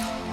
बघायचे.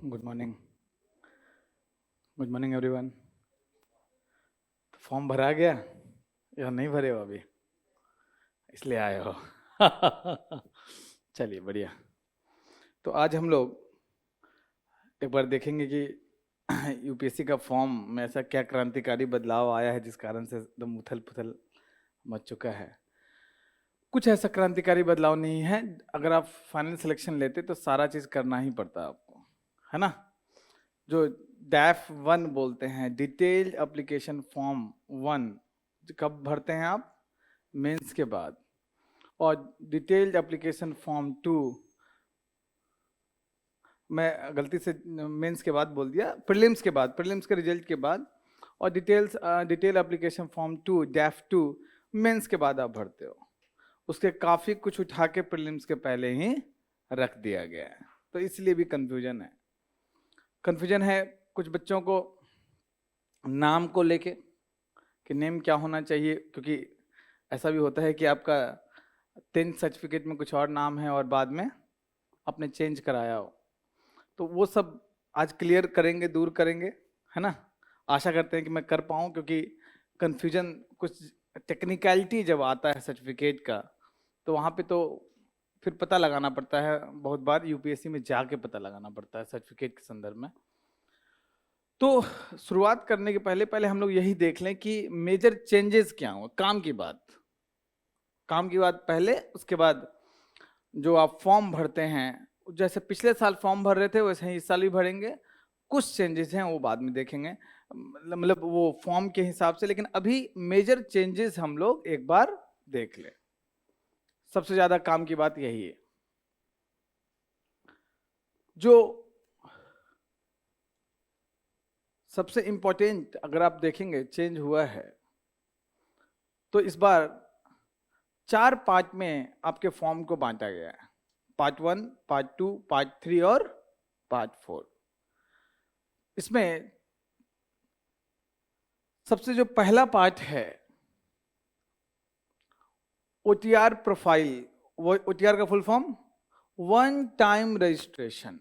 Good morning. Good morning everyone. Form भरा गया या नहीं भरे हो अभी, इसलिए आए हो? चलिए बढ़िया। तो आज हम लोग एक बार देखेंगे कि यूपीएससी का फॉर्म में ऐसा क्या क्रांतिकारी बदलाव आया है जिस कारण से एकदम उथल पुथल मच चुका है। कुछ ऐसा क्रांतिकारी बदलाव नहीं है। अगर आप फाइनल सिलेक्शन लेते तो सारा चीज़ करना ही पड़ता आपको, है ना। जो डैफ 1 बोलते हैं, डिटेल्ड एप्लीकेशन फॉर्म 1, कब भरते हैं आप? मेंस के बाद। और डिटेल्ड एप्लीकेशन फॉर्म 2, मैं गलती से मेंस के बाद बोल दिया, प्रीलिम्स के बाद, प्रीलिम्स के रिजल्ट के बाद। और detail application form 2 DAF 2 mains के बाद आप भरते हो। उसके काफ़ी कुछ उठा के प्रीलिम्स के पहले ही रख दिया गया है, तो इसलिए भी कन्फ्यूजन है। कन्फ्यूजन है कुछ बच्चों को नाम को लेके कि नेम क्या होना चाहिए, क्योंकि ऐसा भी होता है कि आपका 10th सर्टिफिकेट में कुछ और नाम है और बाद में आपने चेंज कराया हो। तो वो सब आज क्लियर करेंगे, दूर करेंगे, है ना। आशा करते हैं कि मैं कर पाऊँ, क्योंकि कन्फ्यूजन कुछ टेक्निकलिटी जब आता है सर्टिफिकेट का तो वहाँ पे तो फिर पता लगाना पड़ता है। बहुत बार यूपीएससी में जाके पता लगाना पड़ता है सर्टिफिकेट के संदर्भ में। तो शुरुआत करने के पहले पहले हम लोग यही देख लें कि मेजर चेंजेस क्या हो। काम की बात पहले, उसके बाद जो आप फॉर्म भरते हैं, जैसे पिछले साल फॉर्म भर रहे थे वैसे ही इस साल भी भरेंगे। कुछ चेंजेस हैं वो बाद में देखेंगे, मतलब वो फॉर्म के हिसाब से। लेकिन अभी मेजर चेंजेस हम लोग एक बार देख लें। सबसे ज्यादा काम की बात यही है। जो सबसे इंपॉर्टेंट अगर आप देखेंगे चेंज हुआ है, तो इस बार 4 पार्ट में आपके फॉर्म को बांटा गया है। पार्ट 1, पार्ट 2, पार्ट 3 और पार्ट 4। इसमें सबसे जो पहला पार्ट है ओटीआर प्रोफाइल। वो ओटीआर का full form one time registration.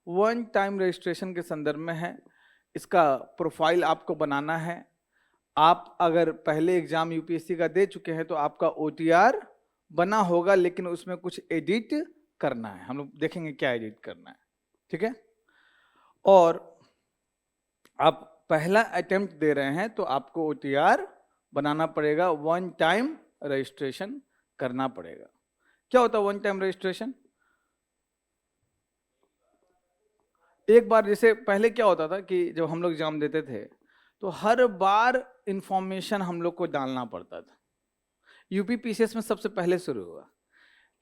One time registration के संदर्भ में है। इसका प्रोफाइल आपको बनाना है। आप अगर पहले एग्जाम यूपीएससी का दे चुके हैं तो आपका ओटीआर बना होगा, लेकिन उसमें कुछ एडिट करना है। हम लोग देखेंगे क्या एडिट करना है, ठीक है। और आप पहला अटेम्प्ट दे रहे हैं तो आपको ओटीआर बनाना पड़ेगा, वन टाइम रजिस्ट्रेशन करना पड़ेगा। क्या होता है वन टाइम रजिस्ट्रेशन? एक बार, जैसे पहले क्या होता था कि जब हम लोग एग्जाम देते थे तो हर बार इंफॉर्मेशन हम लोग को डालना पड़ता था। यूपी पीसीएस में सबसे पहले शुरू हुआ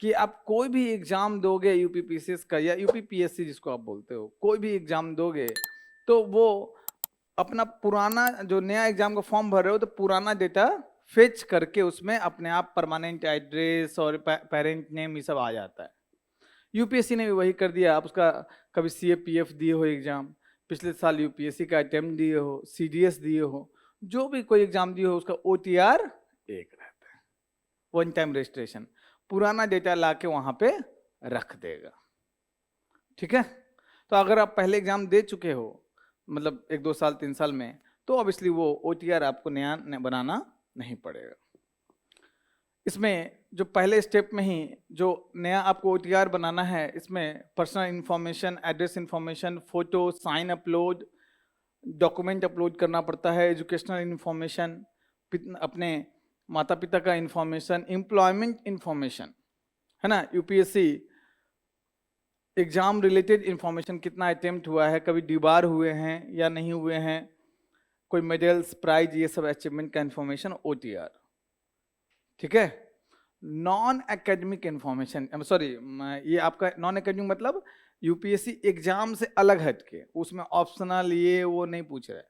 कि आप कोई भी एग्जाम दोगे यूपी पीसीएस का या यूपी पीएससी जिसको आप बोलते हो, कोई भी एग्जाम दोगे तो वो अपना पुराना जो नया एग्जाम का फॉर्म भर रहे हो तो पुराना डेटा फेच करके उसमें अपने आप परमानेंट एड्रेस और पेरेंट नेम ये सब आ जाता है। यूपीएससी ने भी वही कर दिया। आप उसका कभी सीएपीएफ दिए हो एग्जाम, पिछले साल यूपीएससी का अटेम्प्ट दिए हो, सीडीएस दिए हो, जो भी कोई एग्जाम दिए हो, उसका ओटीआर एक रहता है, वन टाइम रजिस्ट्रेशन। पुराना डेटा ला के वहां पे रख देगा, ठीक है। तो अगर आप पहले एग्जाम दे चुके हो, मतलब 1-2 साल 3 साल में, तो ऑब्वियसली वो ओटीआर आपको नया बनाना नहीं पड़ेगा। इसमें जो पहले स्टेप में ही जो नया आपको ओटीआर बनाना है, इसमें personal information, address information, photo, sign upload, document upload करना पड़ता है, एजुकेशनल इंफॉर्मेशन, अपने माता पिता का इंफॉर्मेशन, एम्प्लॉयमेंट इंफॉर्मेशन, है ना। यूपीएससी एग्जाम रिलेटेड इंफॉर्मेशन, कितना अटेम्प्ट हुआ है, कभी डिबार हुए हैं या नहीं हुए हैं, कोई मेडल्स, प्राइज, ये सब अचीवमेंट का इंफॉर्मेशन ओटीआर, ठीक है। नॉन एकेडमिक इंफॉर्मेशन, सॉरी, ये आपका नॉन एकेडमिक मतलब यूपीएससी एग्जाम से अलग हटके, उसमें ऑप्शनल ये वो नहीं पूछ रहा है।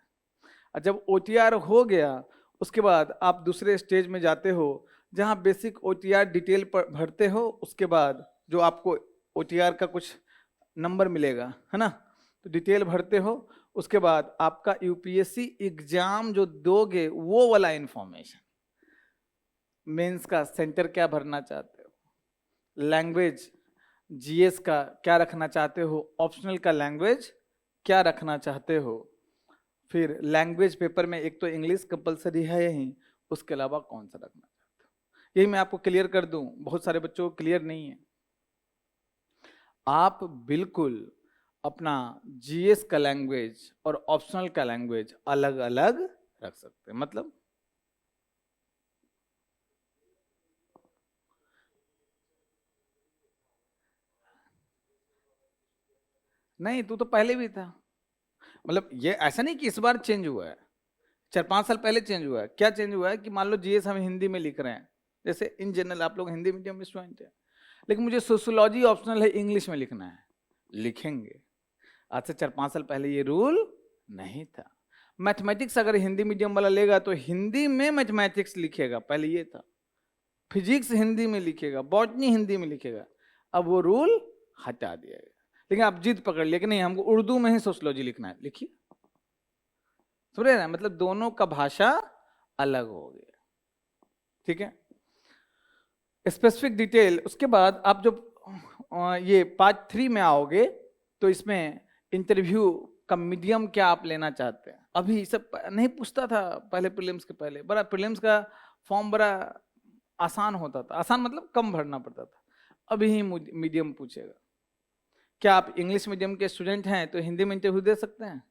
और जब ओटीआर हो गया उसके बाद आप दूसरे स्टेज में जाते हो जहां बेसिक ओटीआर डिटेल पर भरते हो। उसके बाद जो आपको ओटीआर का कुछ नंबर मिलेगा, है ना, तो डिटेल भरते हो। उसके बाद आपका यूपीएससी एग्जाम जो दोगे वो वाला इंफॉर्मेशन, मेंस का सेंटर क्या भरना चाहते हो, लैंग्वेज, जीएस का क्या रखना चाहते हो, ऑप्शनल का लैंग्वेज क्या रखना चाहते हो, फिर लैंग्वेज पेपर में एक तो इंग्लिश कंपलसरी है यही, उसके अलावा कौन सा रखना चाहते हो। यही मैं आपको क्लियर कर दूं, बहुत सारे बच्चों को क्लियर नहीं है। आप बिल्कुल अपना जीएस का लैंग्वेज और ऑप्शनल का लैंग्वेज अलग अलग रख सकते हैं। मतलब नहीं, तू तो पहले भी था। मतलब ये ऐसा नहीं कि इस बार चेंज हुआ है, 4-5 साल पहले चेंज हुआ है। क्या चेंज हुआ है कि मान लो जीएस हम हिंदी में लिख रहे हैं, जैसे इन जनरल आप लोग हिंदी मीडियम में स्टूडेंट है, लेकिन मुझे सोशियोलॉजी ऑप्शनल है, इंग्लिश में लिखना है, लिखेंगे। आज से 4-5 साल पहले ये रूल नहीं था। मैथमेटिक्स अगर हिंदी मीडियम वाला लेगा तो हिंदी में मैथमेटिक्स लिखेगा, पहले ये था। फिजिक्स हिंदी में लिखेगा, बॉटनी हिंदी में लिखेगा, अब वो रूल हटा दिया गया। लेकिन आप जिद पकड़ लिया कि नहीं हमको उर्दू में ही सोशियोलॉजी लिखना है, लिखिए। समझ रहे ना, मतलब दोनों का भाषा अलग हो गया। ठीक है, स्पेसिफिक डिटेल। उसके बाद आप जब ये पार्ट 3 में आओगे तो इसमें इंटरव्यू का मीडियम क्या आप लेना चाहते हैं। अभी सब नहीं पूछता था पहले, प्रीलिम्स के पहले बड़ा प्रीलिम्स का फॉर्म बड़ा आसान होता था, आसान मतलब कम भरना पड़ता था। अभी ही मीडियम पूछेगा। क्या आप इंग्लिश मीडियम के स्टूडेंट हैं तो हिंदी में इंटरव्यू दे सकते हैं?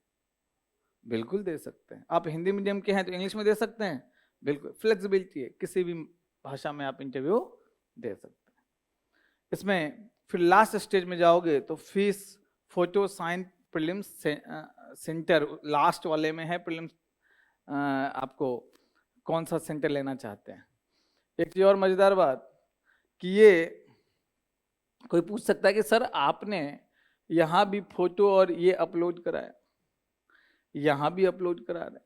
बिल्कुल दे सकते हैं। आप हिंदी मीडियम के हैं तो इंग्लिश में दे सकते हैं, बिल्कुल फ्लेक्सिबिलिटी है, किसी भी भाषा में आप इंटरव्यू दे सकते हैं। इसमें फिर लास्ट स्टेज में जाओगे तो fees, photo, sign, prelims centre last वाले में है। प्रीलिम्स आपको कौन सा सेंटर लेना चाहते हैं। एक चीज और मजेदार बात कि ये कोई पूछ सकता है कि सर आपने यहाँ भी फोटो और ये अपलोड कराया, यहाँ भी अपलोड करा रहे,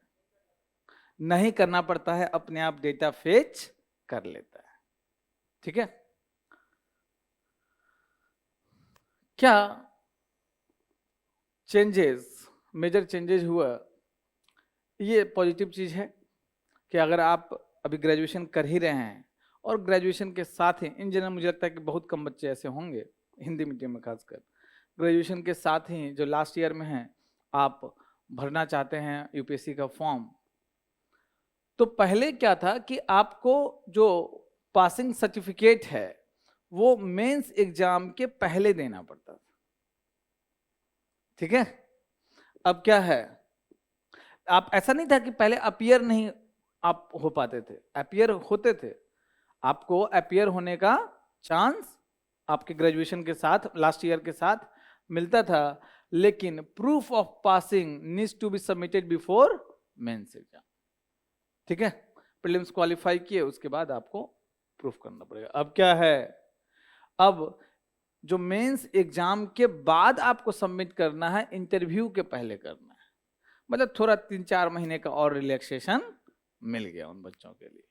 नहीं करना पड़ता है, अपने आप डेटा फेच कर लेता है। ठीक है, क्या चेंजेस, मेजर चेंजेस हुआ, ये पॉजिटिव चीज है कि अगर आप अभी ग्रेजुएशन कर ही रहे हैं और ग्रेजुएशन के साथ ही, इन जनरल मुझे लगता है कि बहुत कम बच्चे ऐसे होंगे हिंदी मीडियम में खासकर, ग्रेजुएशन के साथ ही जो लास्ट ईयर में हैं आप भरना चाहते हैं यूपीएससी का फॉर्म, तो पहले क्या था कि आपको जो पासिंग सर्टिफिकेट है वो मेंस एग्जाम के पहले देना पड़ता था। ठीक है, अब क्या है, आप ऐसा नहीं था कि पहले अपीयर नहीं आप हो पाते थे, अपीयर होते थे। आपको अपीयर होने का चांस आपके ग्रेजुएशन के साथ, लास्ट ईयर के साथ मिलता था, लेकिन proof of passing needs to be submitted before mains exam. ठीक है, प्रीलिम्स क्वालिफाई किए उसके बाद आपको प्रूफ करना पड़ेगा। अब क्या है, अब जो मेंस एग्जाम के बाद आपको सबमिट करना है, इंटरव्यू के पहले करना है। मतलब थोड़ा 3-4 महीने का और रिलैक्सेशन मिल गया उन बच्चों के लिए,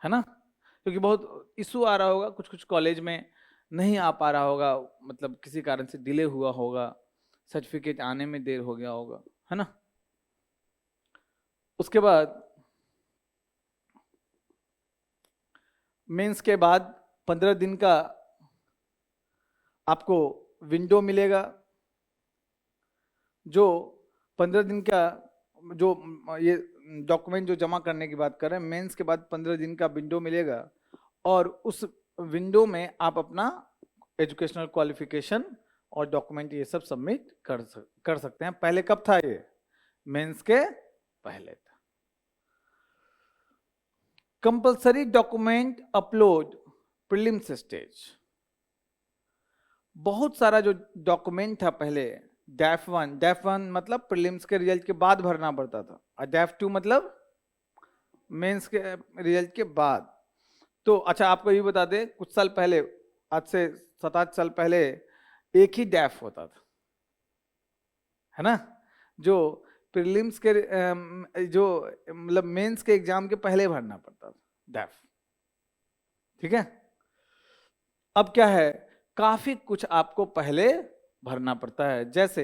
है ना। क्योंकि बहुत इशू आ रहा होगा, कुछ कुछ कॉलेज में नहीं आ पा रहा होगा, मतलब किसी कारण से डिले हुआ होगा, सर्टिफिकेट आने में देर हो गया होगा, है ना। उसके बाद मेंस के बाद 15 दिन का आपको विंडो मिलेगा। जो 15 दिन का जो ये डॉक्यूमेंट जो जमा करने की बात कर रहे हैं, मेंस के बाद 15 दिन का विंडो मिलेगा, और उस विंडो में आप अपना एजुकेशनल क्वालिफिकेशन और डॉक्यूमेंट ये सब सबमिट कर सकते हैं। पहले कब था ये, मेंस के पहले था। Compulsory document upload prelims stage, बहुत सारा जो डॉक्यूमेंट था पहले, डैफ वन मतलब प्रीलिम्स के रिजल्ट के बाद भरना पड़ता था, और डैफ 2 मतलब मेंस के रिजल्ट के बाद। तो अच्छा आपको ये बता दें, कुछ साल पहले, आज से 7-8 साल पहले एक ही डैफ होता था, है ना, जो प्रीलिम्स के जो मतलब मेंस के एग्जाम के पहले भरना पड़ता था, डैफ। ठीक है, अब क्या है, काफी कुछ आपको पहले भरना पड़ता है। जैसे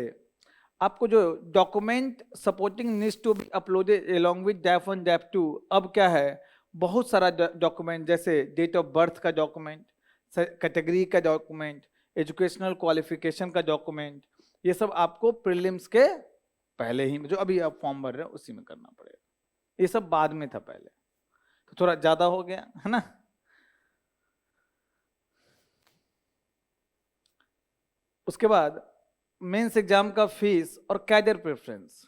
आपको जो document supporting needs to be uploaded along with DAF 1 DAF 2, अब क्या है, बहुत सारा डॉक्यूमेंट, जैसे डेट ऑफ बर्थ का डॉक्यूमेंट, कैटेगरी का डॉक्यूमेंट, एजुकेशनल क्वालिफिकेशन का डॉक्यूमेंट, ये सब आपको प्रीलिम्स के पहले ही, जो अभी आप फॉर्म भर रहे हो उसी में करना पड़ेगा। ये सब बाद में था पहले, तो थोड़ा ज्यादा हो गया है ना। उसके बाद मेंस एग्जाम का फीस और कैडर प्रेफरेंस।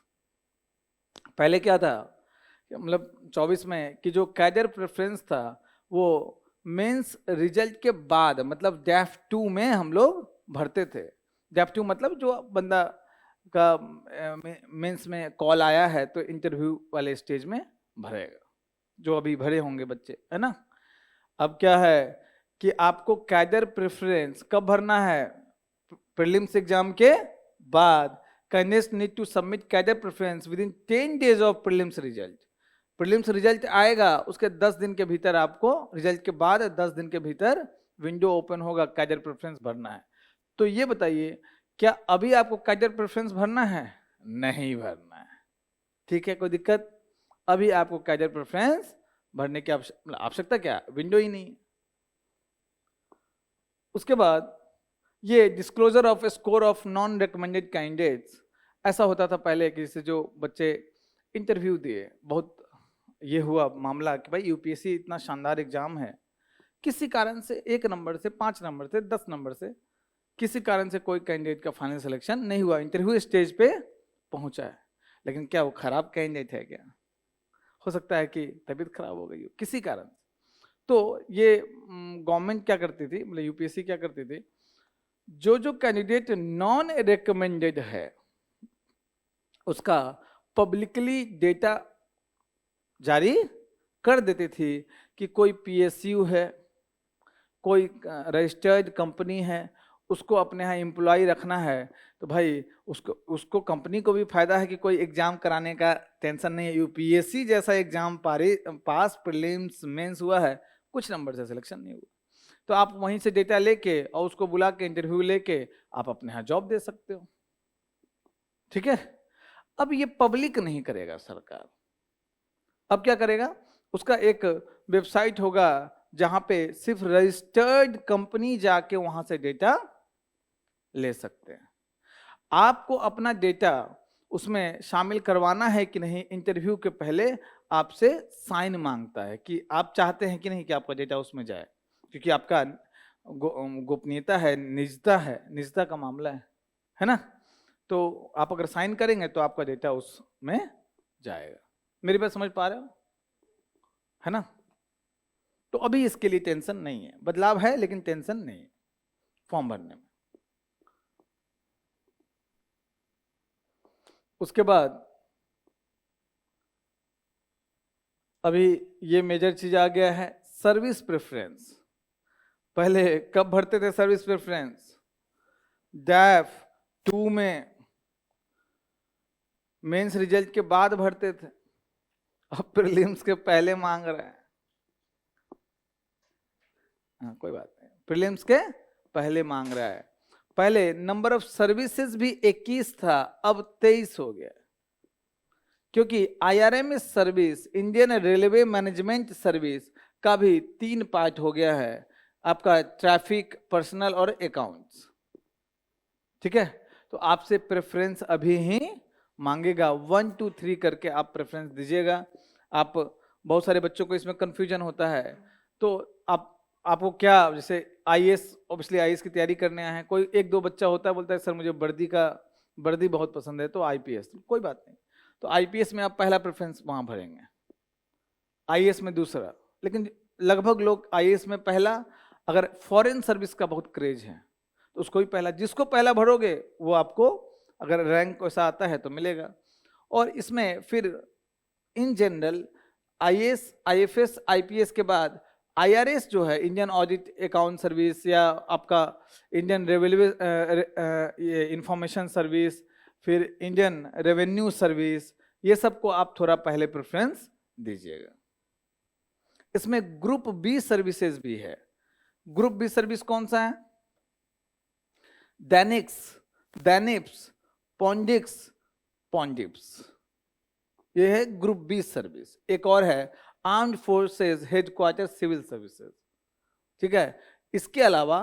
पहले क्या था, मतलब 24 में कि जो कैडर प्रेफरेंस था वो मेंस रिजल्ट के बाद, मतलब डैफ 2 में हम लोग भरते थे। डैफ 2 मतलब जो बंदा का मेंस में कॉल आया है तो इंटरव्यू वाले स्टेज में भरेगा, जो अभी भरे होंगे बच्चे, है ना। अब क्या है कि आपको कैडर प्रेफरेंस कब भरना है, प्रीलिम्स एग्जाम के बाद। Candidates need to submit cadre preference within 10 days of prelims result. Prelims result आएगा उसके 10 दिन के भीतर, आपको रिजल्ट के बाद 10 दिन के भीतर विंडो ओपन होगा, कैडर प्रेफरेंस भरना है। तो ये बताइए, क्या अभी आपको कैडर प्रेफरेंस भरना है? नहीं भरना है, ठीक है, कोई दिक्कत? अभी आपको कैडर प्रेफरेंस भरने की आवश्यकता क्या, विंडो ही नहीं। उसके बाद ये disclosure off score of non recommended candidates. ऐसा होता था पहले कि जैसे जो बच्चे इंटरव्यू दिए, बहुत ये हुआ मामला कि भाई यूपीएससी इतना शानदार एग्जाम है, किसी कारण से 1 नंबर से 5 नंबर से 10 नंबर से किसी कारण से कोई कैंडिडेट का फाइनल सिलेक्शन नहीं हुआ, इंटरव्यू स्टेज पे पहुंचा है, लेकिन क्या वो खराब कैंडिडेट है क्या? हो सकता है कि तबीयत खराब हो गई हो किसी कारण। तो ये गवर्नमेंट क्या करती थी, मतलब यूपीएससी क्या करती थी, जो कैंडिडेट नॉन रिकमेंडेड है उसका पब्लिकली डेटा जारी कर देती थी कि कोई पीएसयू है, कोई रजिस्टर्ड कंपनी है, उसको अपने यहाँ एम्प्लॉय रखना है, तो भाई उसको कंपनी को भी फायदा है कि कोई एग्जाम कराने का टेंशन नहीं है। यूपीएससी जैसा एग्जाम पास प्रीलिम्स मेंस हुआ है, कुछ नंबर से सिलेक्शन नहीं हुआ, तो आप वहीं से डेटा लेके और उसको बुला के इंटरव्यू लेके आप अपने यहाँ जॉब दे सकते हो, ठीक है। अब ये पब्लिक नहीं करेगा सरकार, अब क्या करेगा, उसका एक वेबसाइट होगा जहां पे सिर्फ रजिस्टर्ड कंपनी जाके वहां से डेटा ले सकते हैं। आपको अपना डेटा उसमें शामिल करवाना है कि नहीं, इंटरव्यू के पहले आपसे साइन मांगता है कि आप चाहते हैं कि नहीं कि आपका डेटा उसमें जाए, क्योंकि आपका गोपनीयता है, निजता का मामला है ना। तो आप अगर साइन करेंगे तो आपका डेटा उसमें जाएगा। मेरी बात समझ पा रहे हो, है ना। तो अभी इसके लिए टेंशन नहीं है, बदलाव है लेकिन टेंशन नहीं है फॉर्म भरने में। उसके बाद अभी ये मेजर चीज आ गया है, सर्विस प्रेफरेंस। पहले कब भरते थे सर्विस प्रेफरेंस? डैफ 2 में मेंस रिजल्ट के बाद भरते थे, अब प्रीलिम्स के पहले मांग रहे हैं। हाँ कोई बात नहीं, प्रीलिम्स के पहले मांग रहा है। पहले नंबर ऑफ सर्विसेज भी 21 था, अब 23 हो गया, क्योंकि IRMS service, Indian railway management service का भी 3 पार्ट हो गया है, आपका ट्रैफिक, पर्सनल और अकाउंट्स, ठीक है। तो आपसे प्रेफरेंस अभी ही मांगेगा, 1 2 3 करके आप प्रेफरेंस दीजिएगा। आप बहुत सारे बच्चों को इसमें कंफ्यूजन होता है, तो आपको क्या, जैसे आईएएस, ऑब्वियसली आईएएस की तैयारी करने आए हैं, कोई 1-2 बच्चा होता है बोलता है सर मुझे वर्दी बहुत पसंद है तो आईपीएस, कोई बात नहीं, तो आईपीएस में आप पहला प्रेफरेंस वहां भरेंगे, आईएएस में दूसरा, लेकिन लगभग लोग आईएएस में पहला, अगर फॉरेन सर्विस का बहुत क्रेज है तो उसको ही पहला, जिसको पहला भरोगे वो आपको अगर रैंक ऐसा आता है तो मिलेगा। और इसमें फिर in general IAS, IFS, IPS के बाद आईआरएस जो है, इंडियन ऑडिट अकाउंट सर्विस, या आपका इंडियन रेवेन्यू इंफॉर्मेशन सर्विस, फिर इंडियन रेवेन्यू सर्विस, ये सबको आप थोड़ा पहले प्रेफरेंस दीजिएगा। इसमें ग्रुप बी सर्विसेज भी है। ग्रुप बी सर्विस कौन सा है? दैनिक्स, दैनिप्स, पॉन्डिप्स, ये है ग्रुप बी सर्विस। एक और है armed forces headquarter civil services, ठीक है। इसके अलावा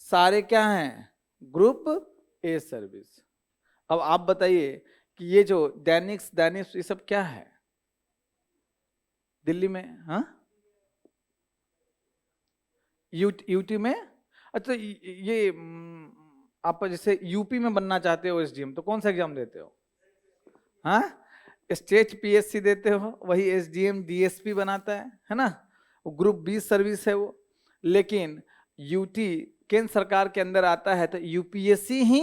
सारे क्या हैं, ग्रुप ए सर्विस। अब आप बताइए कि ये जो दैनिक्स दैनिक्स ये सब क्या है दिल्ली में? हाँ, यूटी में। अच्छा ये आप जैसे यूपी में बनना चाहते हो एसडीएम तो कौन सा एग्जाम देते हो? हाँ, स्टेट पीएससी देते हो, वही एसडीएम डीएसपी बनाता है ना, वो ग्रुप 20 सर्विस है वो। लेकिन यूटी केंद्र सरकार के अंदर आता है तो यूपीएससी ही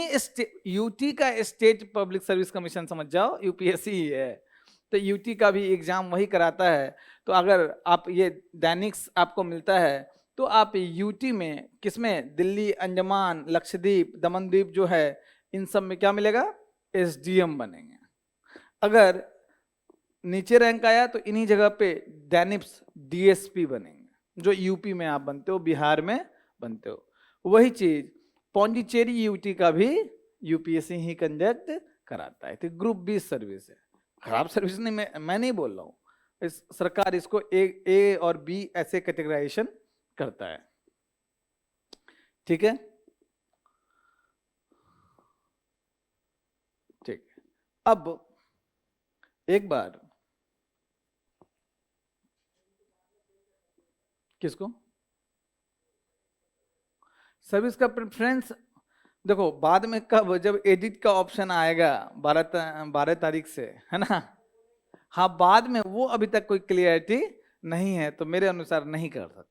यूटी का स्टेट पब्लिक सर्विस कमीशन समझ जाओ, यूपीएससी ही है। तो यूटी का भी एग्जाम वही कराता है। तो अगर आप ये दैनिक्स आपको मिलता है तो आप यूटी में किसमें, दिल्ली, अंडमान, लक्षद्वीप, दमनद्वीप जो है, इन सब में क्या मिलेगा, एसडीएम बनेंगे। अगर नीचे रैंक आया तो इन्हीं जगह पे दैनिक्स डीएसपी बनेंगे, जो यूपी में आप बनते हो, बिहार में बनते हो। वही चीज पौंडीचेरी यूटी का भी यूपीएससी ही कंडक्ट कराता है। तो ग्रुप 20 सर्विस है, खराब सर्विस नहीं, मैं नहीं बोल रहा हूँ, सरकार इसको ए और बी ऐसे कैटेगराइजेशन करता है। ठीक है, ठीक। अब एक बार किसको सर्विस का प्रेफरेंस देखो बाद में, कब, जब एडिट का ऑप्शन आएगा 12 तारीख से, है ना। हाँ, बाद में वो अभी तक कोई क्लियरिटी नहीं है, तो मेरे अनुसार नहीं कर सकते।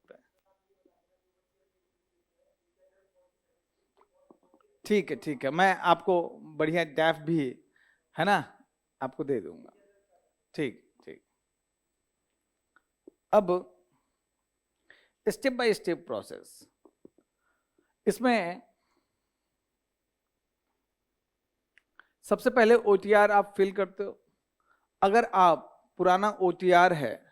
ठीक है, ठीक है, मैं आपको बढ़िया डैफ भी, है ना, आपको दे दूंगा। ठीक ठीक। अब स्टेप बाय स्टेप प्रोसेस, इसमें सबसे पहले ओटीआर आप फिल करते हो। अगर आप पुराना ओटीआर है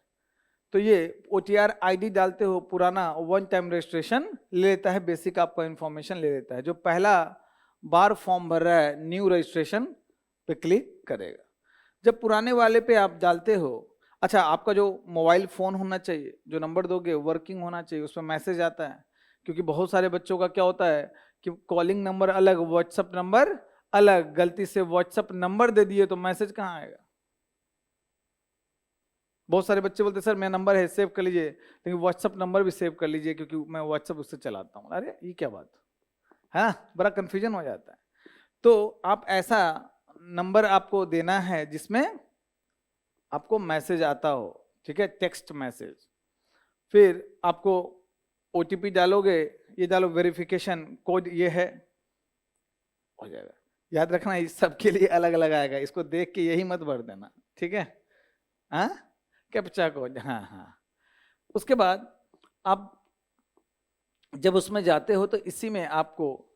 तो ये ओटीआर आईडी डालते हो, पुराना वन टाइम रजिस्ट्रेशन ले लेता है, बेसिक आपका इंफॉर्मेशन ले लेता है। जो पहला बार फॉर्म भर रहा है न्यू रजिस्ट्रेशन पे क्लिक करेगा। जब पुराने वाले पे आप डालते हो, अच्छा आपका जो मोबाइल फ़ोन होना चाहिए, जो नंबर दोगे वर्किंग होना चाहिए, उसमें मैसेज आता है। क्योंकि बहुत सारे बच्चों का क्या होता है कि कॉलिंग नंबर अलग, व्हाट्सअप नंबर अलग, गलती से व्हाट्सअप नंबर दे दिए तो मैसेज कहाँ आएगा। बहुत सारे बच्चे बोलते सर मेरा नंबर है सेव कर लीजिए, लेकिन व्हाट्सअप नंबर भी सेव कर लीजिए क्योंकि मैं व्हाट्सअप उससे चलाता हूँ। अरे ये क्या बात है ना, बड़ा कन्फ्यूजन हो जाता है। तो आप ऐसा नंबर आपको देना है जिसमें आपको मैसेज आता हो, ठीक है, टेक्स्ट मैसेज। फिर आपको ओटीपी डालोगे, ये डालो वेरिफिकेशन कोड, ये है, हो जाएगा। याद रखना इस सबके लिए अलग अलग आएगा, इसको देख के यही मत भर देना, ठीक है। हाँ, कैप्चा कोड, हाँ हाँ। उसके बाद आप जब उसमें जाते हो तो इसी में आपको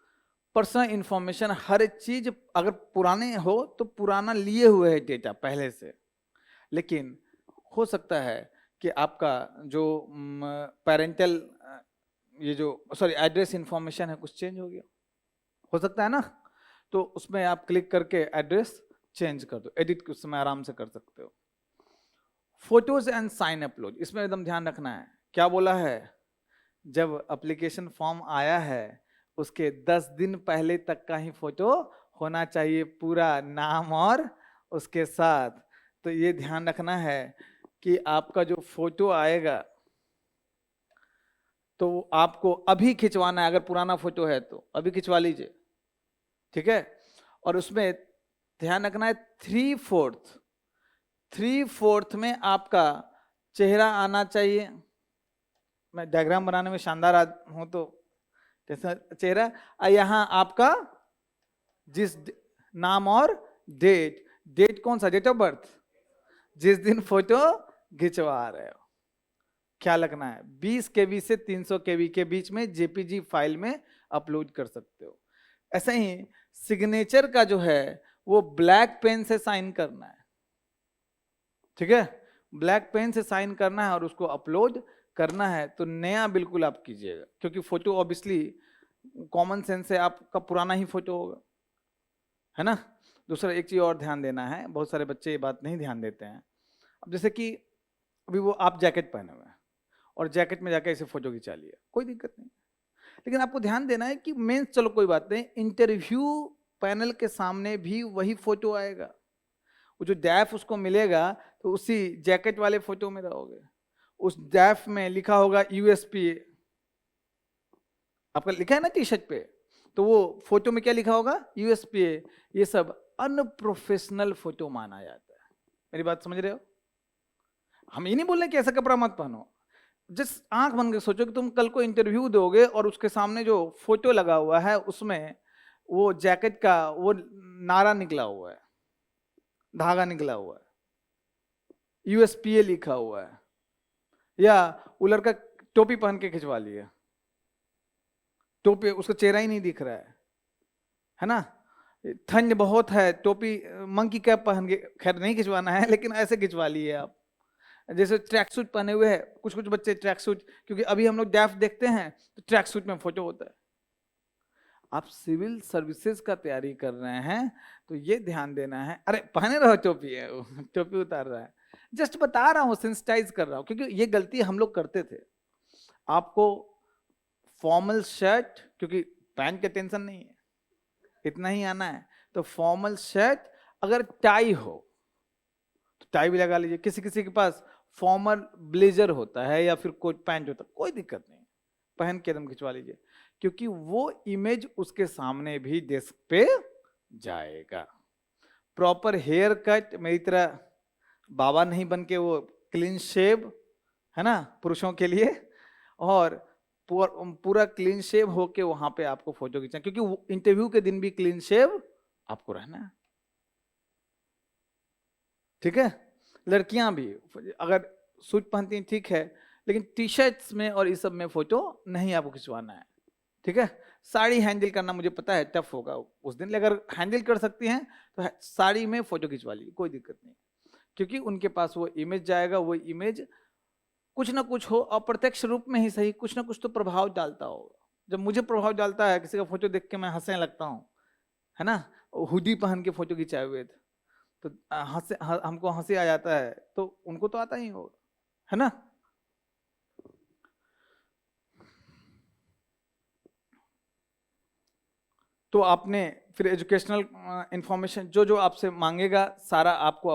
पर्सनल इंफॉर्मेशन, हर चीज, अगर पुराने हो तो पुराना लिए हुए है डेटा पहले से, लेकिन हो सकता है कि आपका जो पेरेंटल ये जो सॉरी एड्रेस इंफॉर्मेशन है कुछ चेंज हो सकता है ना। तो उसमें आप क्लिक करके एड्रेस चेंज कर दो, एडिट उस समय आराम से कर सकते हो। फोटोज एंड साइन अपलोड, इसमें एकदम ध्यान रखना है। क्या बोला है, जब एप्लीकेशन फॉर्म आया है उसके 10 दिन पहले तक का ही फोटो होना चाहिए, पूरा नाम और उसके साथ। तो ये ध्यान रखना है कि आपका जो फोटो आएगा तो आपको अभी खिंचवाना है, अगर पुराना फोटो है तो अभी खिंचवा लीजिए, ठीक है। और उसमें ध्यान रखना है 3/4 में आपका चेहरा आना चाहिए। मैं डायग्राम बनाने में शानदार हूं तो जैसा चेहरा, यहाँ आपका जिस नाम और डेट, डेट कौन सा, डेट ऑफ बर्थ, जिस दिन फोटो खिंचवा रहे हो, क्या लगना है 20 केबी से 300 केबी के बीच में जेपीजी फाइल में अपलोड कर सकते हो। ऐसे ही सिग्नेचर का जो है वो ब्लैक पेन से साइन करना है, ठीक है, ब्लैक पेन से साइन करना है और उसको अपलोड करना है। तो नया बिल्कुल आप कीजिएगा, क्योंकि फोटो ऑब्वियसली कॉमन सेंस से आपका पुराना ही फोटो होगा, है ना। दूसरा एक चीज और ध्यान देना है, बहुत सारे बच्चे ये बात नहीं ध्यान देते हैं। अब जैसे कि अभी वो आप जैकेट पहने हुए हैं और जैकेट में जाके ऐसे फोटो खिंचा लिया, कोई दिक्कत नहीं, लेकिन आपको ध्यान देना है कि मेंस चलो कोई बात नहीं, इंटरव्यू पैनल के सामने भी वही फोटो आएगा। वो जो डैफ उसको मिलेगा तो उसी जैकेट वाले फोटो में रहोगे, उस डैफ में लिखा होगा यूएसपीए, आपका लिखा है ना टी शर्ट पे, तो वो फोटो में क्या लिखा होगा, यूएसपीए। ये सब अनप्रोफेशनल फोटो माना जाता है। मेरी बात समझ रहे हो? हम ये नहीं बोल रहे कि ऐसा कपड़ा मत पहनो, जिस आंख बन के सोचो कि तुम कल को इंटरव्यू दोगे और उसके सामने जो फोटो लगा हुआ है उसमें वो जैकेट का वो नारा निकला हुआ है, धागा निकला हुआ है, यूएसपीए लिखा हुआ है, या वो लड़का टोपी पहन के खिंचवा लिया, टोपी उसका चेहरा ही नहीं दिख रहा है ना, ठंड बहुत है, टोपी मंकी कैप पहन के, खैर नहीं खिंचवाना है लेकिन ऐसे खिंचवा लिए आप, जैसे ट्रैक सूट पहने हुए हैं कुछ कुछ बच्चे, ट्रैक सूट, क्योंकि अभी हम लोग डैफ देखते हैं तो ट्रैक सूट में फोटो होता है। आप सिविल सर्विसेज का तैयारी कर रहे हैं तो ये ध्यान देना है, अरे पहने रहो टोपी है, टोपी उतार रहा है, जस्ट बता रहा हूँ, सेंसिटाइज कर रहा हूँ, क्योंकि ये गलती हम लोग करते थे। आपको फॉर्मल शर्ट, क्योंकि पैंट का टेंशन नहीं है, इतना ही आना है, तो फॉर्मल शर्ट, अगर टाई हो तो टाई भी लगा लीजिए, किसी किसी के पास फॉर्मल ब्लेजर होता है या फिर कोट पैंट होता है, कोई दिक्कत नहीं, पहन के एकदम खिंचवा लीजिए, क्योंकि वो इमेज उसके सामने भी डेस्क पे जाएगा। प्रॉपर हेयर कट, मेरी तरह बाबा नहीं बन के, वो क्लीन शेव है ना पुरुषों के लिए, और पूरा क्लीन शेव होके वहां पे आपको फोटो खींचना, क्योंकि इंटरव्यू के दिन भी क्लीन शेव आपको रहना है, ठीक है। लड़कियां भी अगर सूट पहनती हैं ठीक है, लेकिन टी शर्ट्स में और इस सब में फोटो नहीं आपको खिंचवाना है, ठीक है। साड़ी हैंडल करना मुझे पता है टफ होगा उस दिन, अगर हैंडल कर सकती हैं तो साड़ी में फोटो खिंचवा लीजिए, कोई दिक्कत नहीं, क्योंकि उनके पास वो इमेज जाएगा, वो इमेज कुछ ना कुछ हो, अप्रत्यक्ष रूप में ही सही, कुछ ना कुछ तो प्रभाव डालता होगा। जब मुझे प्रभाव डालता है, किसी का फोटो देख के मैं हंसने लगता हूँ, है ना, हुडी पहन के फोटो खिंचाए हुए थे तो हमको हंसी आ जाता है, तो उनको तो आता ही होगा, है ना। तो आपने फिर एजुकेशनल इंफॉर्मेशन जो जो आपसे मांगेगा सारा आपको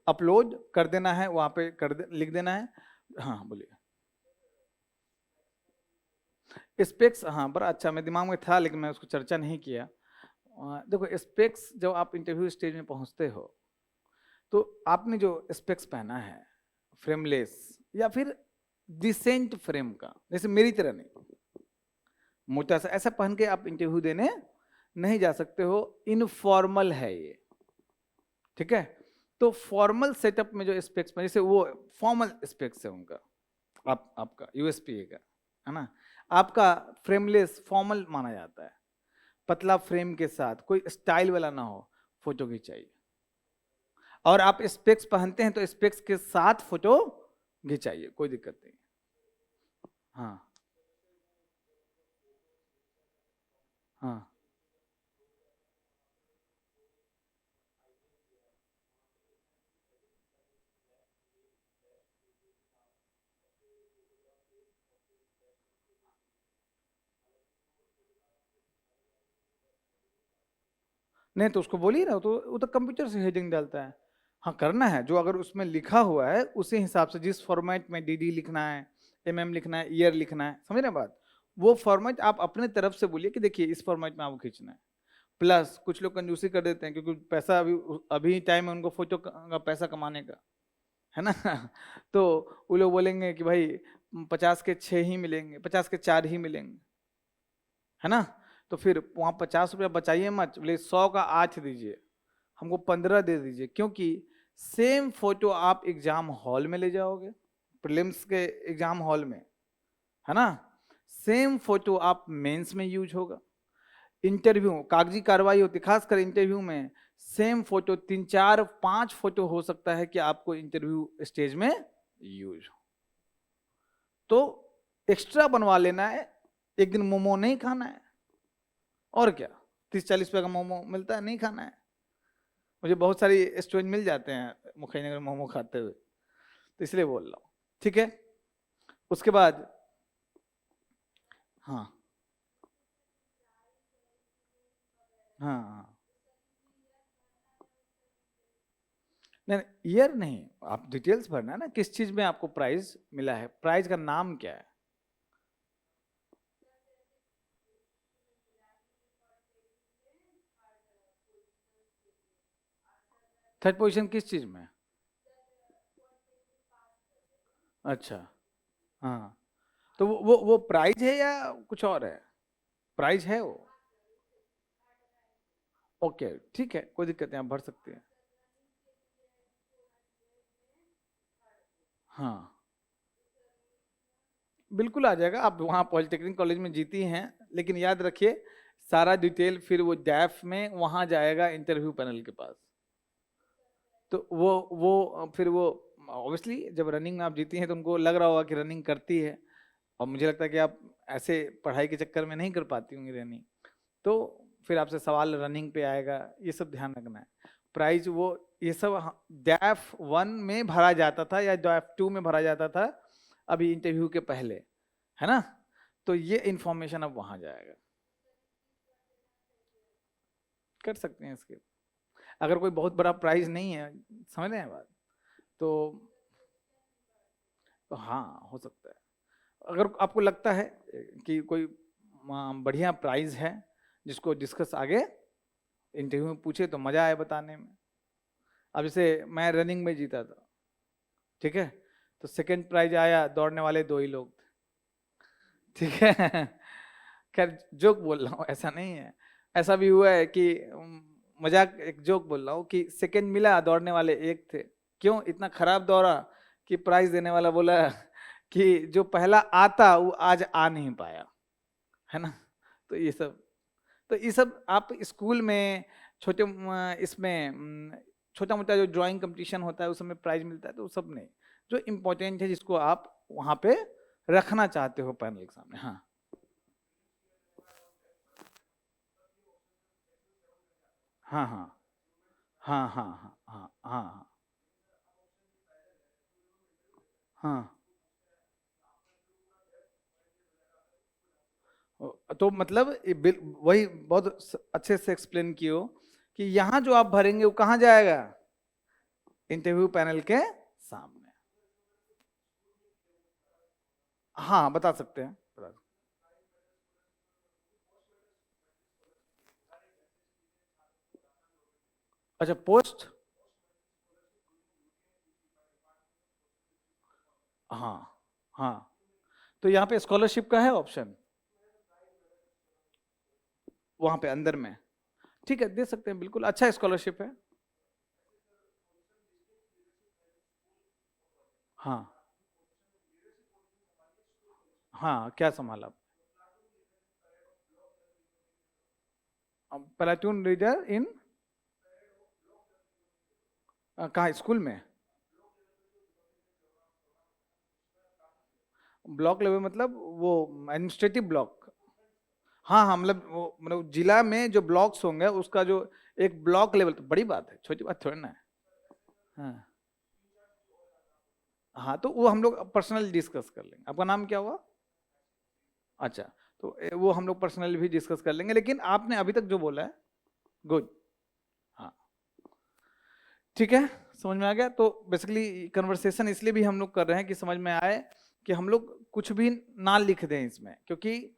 अपलोड कर देना है, वहां पे लिख देना है। हाँ बोलिए। स्पेक्स, हाँ बड़ा अच्छा, मेरे दिमाग में था लेकिन मैं उसको चर्चा नहीं किया। देखो स्पेक्स, जब आप इंटरव्यू स्टेज में पहुंचते हो तो आपने जो स्पेक्स पहना है फ्रेमलेस या फिर डिसेंट फ्रेम का, जैसे मेरी तरह नहीं मोटा सा, ऐसा पहन के आप इंटरव्यू देने नहीं जा सकते हो, इनफॉर्मल है ये, ठीक है। तो फॉर्मल सेटअप में जो स्पेक्स, जैसे वो फॉर्मल स्पेक्स है उनका, आपका यूएसपीए का, है ना, आपका फ्रेमलेस फॉर्मल माना जाता है, पतला फ्रेम के साथ, कोई स्टाइल वाला ना हो, फोटो खिंचाइए। और आप स्पेक्स पहनते हैं तो स्पेक्स के साथ फोटो खिंचाइए, कोई दिक्कत नहीं। हाँ हाँ नहीं तो उसको बोलिए ना, तो वो तो कंप्यूटर से हेडिंग डालता है। हाँ करना है, जो अगर उसमें लिखा हुआ है उसी हिसाब से, जिस फॉर्मेट में डीडी लिखना है, एमएम लिखना है, ईयर लिखना है, समझ रहे हैं बात, वो फॉर्मेट आप अपने तरफ से बोलिए कि देखिए इस फॉर्मेट में आपको खींचना है। प्लस कुछ लोग कंजूसी कर देते हैं, क्योंकि पैसा अभी अभी टाइम है उनको फोटो का पैसा कमाने का, है ना तो वो लोग बोलेंगे कि भाई 50 के 6 ही मिलेंगे, 50 के 4 ही मिलेंगे, है ना। तो फिर वहाँ 50 रुपया बचाइए मत, बोले 100 का 8 दीजिए, हमको 15 दे दीजिए, क्योंकि सेम फोटो आप एग्जाम हॉल में ले जाओगे, प्रीलिम्स के एग्जाम हॉल में, है ना, सेम फोटो आप मेंस में यूज होगा, इंटरव्यू कागजी कार्रवाई होती है, खासकर इंटरव्यू में सेम फोटो 3 4 5 फोटो हो सकता है कि आपको इंटरव्यू स्टेज में यूज हो, तो एक्स्ट्रा बनवा लेना है, एक दिन मोमो नहीं खाना है, और क्या 30-40 रुपए का मोमो मिलता है, नहीं खाना है। मुझे बहुत सारी स्टूडेंट मिल जाते हैं मुखैनगर मोमो खाते हुए, तो इसलिए बोल रहा हूँ, ठीक है। उसके बाद हाँ हाँ हाँ। नहीं, ईयर नहीं, आप डिटेल्स भरना है ना, किस चीज में आपको प्राइज मिला है, प्राइज का नाम क्या है। थर्ड पोजीशन किस चीज में। अच्छा। हाँ, तो वो प्राइज है या कुछ और है। प्राइज है वो। ओके ठीक है, कोई दिक्कत नहीं, आप भर सकते हैं। हाँ बिल्कुल आ जाएगा, आप वहाँ पॉलिटेक्निक कॉलेज में जीती हैं, लेकिन याद रखिए सारा डिटेल फिर वो डैफ में वहाँ जाएगा इंटरव्यू पैनल के पास। तो वो फिर वो ऑब्वियसली जब रनिंग में आप जीती हैं तो उनको लग रहा होगा कि रनिंग करती है, और मुझे लगता है कि आप ऐसे पढ़ाई के चक्कर में नहीं कर पाती होंगी रनिंग, तो फिर आपसे सवाल रनिंग पे आएगा, ये सब ध्यान रखना है। प्राइज वो ये सब डैफ 1 में भरा जाता था या डैफ 2 में भरा जाता था, अभी इंटरव्यू के पहले, है ना। तो ये इंफॉर्मेशन अब वहां जाएगा। कर सकते हैं इसके, अगर कोई बहुत बड़ा प्राइज नहीं है, समझ रहे हैं बात, तो हाँ हो सकता है। अगर आपको लगता है कि कोई बढ़िया प्राइज है जिसको डिस्कस आगे इंटरव्यू में पूछे तो मजा आए बताने में। अब जैसे मैं रनिंग में जीता था, ठीक है, तो सेकंड प्राइज आया, दौड़ने वाले 2 ही लोग थे, ठीक है। खैर जोक बोल रहा हूँ, ऐसा नहीं है। ऐसा भी हुआ है कि मजाक, एक जोक बोल रहा हूँ कि सेकंड मिला, दौड़ने वाले एक थे। क्यों इतना खराब दौड़ा कि प्राइज देने वाला बोला कि जो पहला आता वो आज आ नहीं पाया, है ना। तो ये सब आप स्कूल में छोटे इसमें छोटा मोटा जो ड्राइंग कंपटीशन होता है उस समय प्राइज मिलता है, तो वो सब नहीं, जो इम्पोर्टेंट है जिसको आप वहां पे रखना चाहते हो पैनल के सामने। हाँ हाँ हाँ हाँ हाँ हाँ हाँ हाँ हाँ तो मतलब वही बहुत अच्छे से एक्सप्लेन किए कि यहाँ जो आप भरेंगे वो कहाँ जाएगा, इंटरव्यू पैनल के सामने। हाँ बता सकते हैं, अच्छा पोस्ट। हाँ हाँ, तो यहाँ पे स्कॉलरशिप का है ऑप्शन, वहां पे अंदर में, ठीक है दे सकते हैं, बिल्कुल अच्छा स्कॉलरशिप है। हाँ हाँ, क्या संभाला। प्लाटून लीडर इन कहाँ, स्कूल में। ब्लॉक लेवल मतलब वो एडमिनिस्ट्रेटिव ब्लॉक। हाँ हाँ, मतलब जिला में जो ब्लॉक्स होंगे उसका जो एक ब्लॉक लेवल, तो बड़ी बात है, छोटी बात थोड़ी ना है। हाँ हाँ, तो वो हम लोग पर्सनल डिस्कस कर लेंगे। आपका नाम क्या हुआ। अच्छा, तो वो हम लोग पर्सनली भी डिस्कस कर लेंगे, लेकिन आपने अभी तक जो बोला है गुड। हाँ ठीक है, समझ में आ गया। तो बेसिकली कन्वर्सेशन इसलिए भी हम लोग कर रहे हैं कि समझ में आए कि हम लोग कुछ भी ना लिख दें इसमें, क्योंकि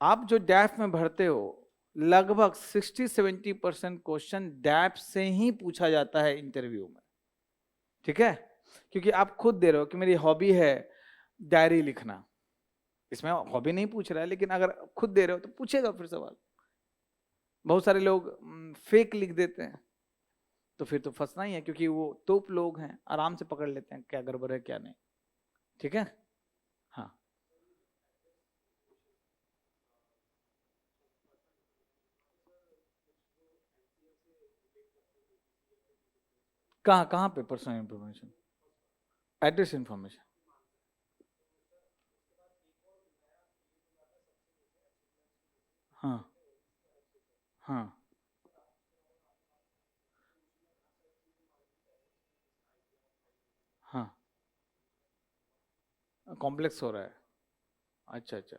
आप जो डैफ में भरते हो लगभग 60-70% क्वेश्चन डैफ से ही पूछा जाता है इंटरव्यू में, ठीक है। क्योंकि आप खुद दे रहे हो कि मेरी हॉबी है डायरी लिखना, इसमें हॉबी नहीं पूछ रहा है, लेकिन अगर खुद दे रहे हो तो पूछेगा फिर सवाल। बहुत सारे लोग फेक लिख देते हैं, तो फिर तो फंसना ही है, क्योंकि वो तोप लोग हैं, आराम से पकड़ लेते हैं क्या गड़बड़ है क्या नहीं, ठीक है। हाँ कहाँ कहाँ पे पर्सनल इंफॉर्मेशन, एड्रेस इंफॉर्मेशन। हाँ हाँ, हाँ कॉम्प्लेक्स हो रहा है। अच्छा अच्छा,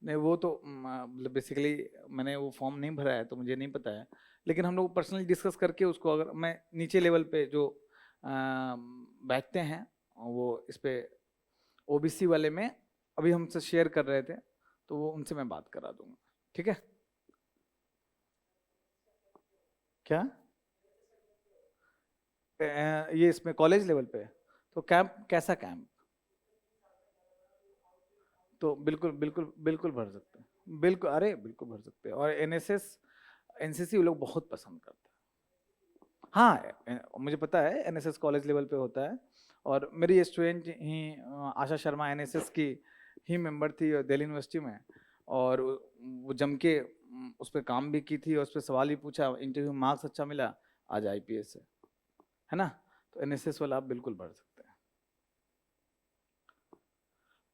नहीं वो तो मतलब बेसिकली मैंने वो फॉर्म नहीं भरा है तो मुझे नहीं पता है, लेकिन हम लोग पर्सनली डिस्कस करके उसको, अगर मैं नीचे लेवल पे जो बैठते हैं वो इस पे ओबीसी वाले में अभी हमसे शेयर कर रहे थे, तो वो उनसे मैं बात करा दूंगा, ठीक है। क्या ये इसमें कॉलेज लेवल पे, तो कैंप कैसा कैंप, तो बिल्कुल बिल्कुल बिल्कुल भर सकते हैं, बिल्कुल, अरे बिल्कुल भर सकते हैं। और एनएसएस एनसीसी वो लोग बहुत पसंद करते हैं। हाँ मुझे पता है एनएसएस कॉलेज लेवल पे होता है, और मेरी स्टूडेंट ही आशा शर्मा एनएसएस की ही मेंबर थी दिल्ली यूनिवर्सिटी में, और वो जम के उस पर काम भी की थी, और उस पर सवाल भी पूछा, इंटरव्यू मार्क्स अच्छा मिला, आज आईपीएस है ना। तो एनएसएस वाला आप बिल्कुल भर सकते हैं।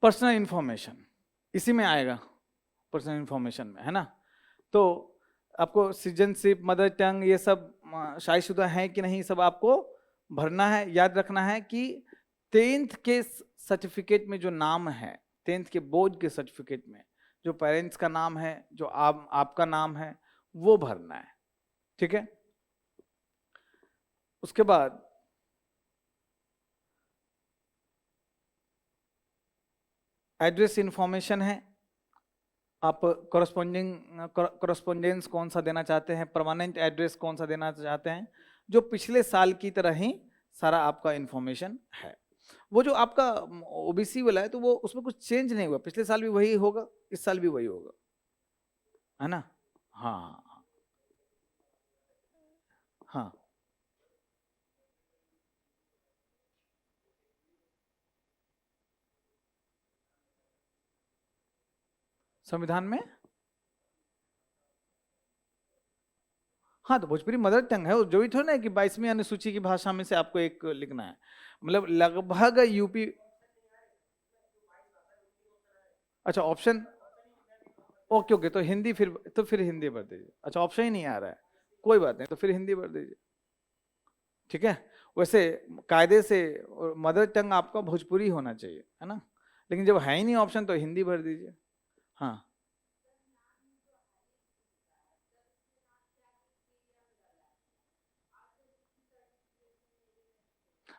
पर्सनल इंफॉर्मेशन इसी में आएगा, पर्सनल इंफॉर्मेशन में, है ना। तो आपको सिटीजनशिप, मदर टंग, ये सब शादीशुदा है कि नहीं, सब आपको भरना है। याद रखना है कि 10th के सर्टिफिकेट में जो नाम है, 10th के बोर्ड के सर्टिफिकेट में जो पेरेंट्स का नाम है, जो आपका नाम है, वो भरना है, ठीक है। उसके बाद एड्रेस इंफॉर्मेशन है, आप करस्पॉन्डेंस कौन सा देना चाहते हैं, परमानेंट एड्रेस कौन सा देना चाहते हैं, जो पिछले साल की तरह ही सारा आपका इंफॉर्मेशन है। वो जो आपका ओबीसी वाला है, तो वो उसमें कुछ चेंज नहीं हुआ, पिछले साल भी वही होगा, इस साल भी वही होगा, है ना। हाँ हाँ, संविधान में, हाँ तो भोजपुरी मदर टंग है, वो जो भी थोड़ा ना कि 22वीं अनुसूची की भाषा में से आपको एक लिखना है, मतलब लगभग यूपी। अच्छा ऑप्शन, ओके ओके, तो हिंदी फिर, तो फिर हिंदी भर दीजिए। अच्छा ऑप्शन ही नहीं आ रहा है, कोई बात नहीं, तो फिर हिंदी भर दीजिए, ठीक है। वैसे कायदे से मदर टंग आपका भोजपुरी होना चाहिए, है ना, लेकिन जब है ही नहीं ऑप्शन तो हिंदी भर दीजिए। हाँ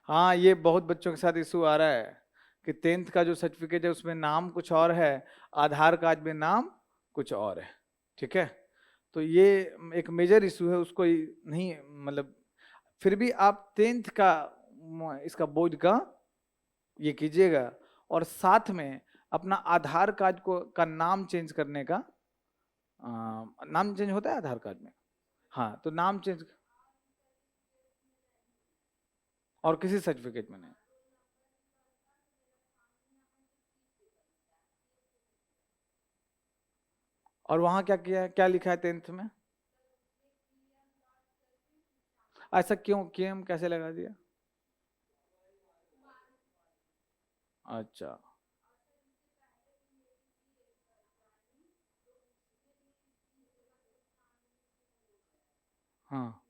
हाँ, ये बहुत बच्चों के साथ इशू आ रहा है कि 10th का जो सर्टिफिकेट है उसमें नाम कुछ और है, आधार कार्ड में नाम कुछ और है, ठीक है। तो ये एक मेजर इशू है, उसको नहीं, मतलब फिर भी आप 10th का इसका बोर्ड का ये कीजिएगा, और साथ में अपना आधार कार्ड को का नाम चेंज करने का, नाम चेंज होता है आधार कार्ड में, हाँ तो नाम चेंज, और किसी सर्टिफिकेट में नहीं। और वहाँ क्या किया है, क्या लिखा है 10th में, ऐसा क्यों, क्यों कैसे लगा दिया। अच्छा हाँ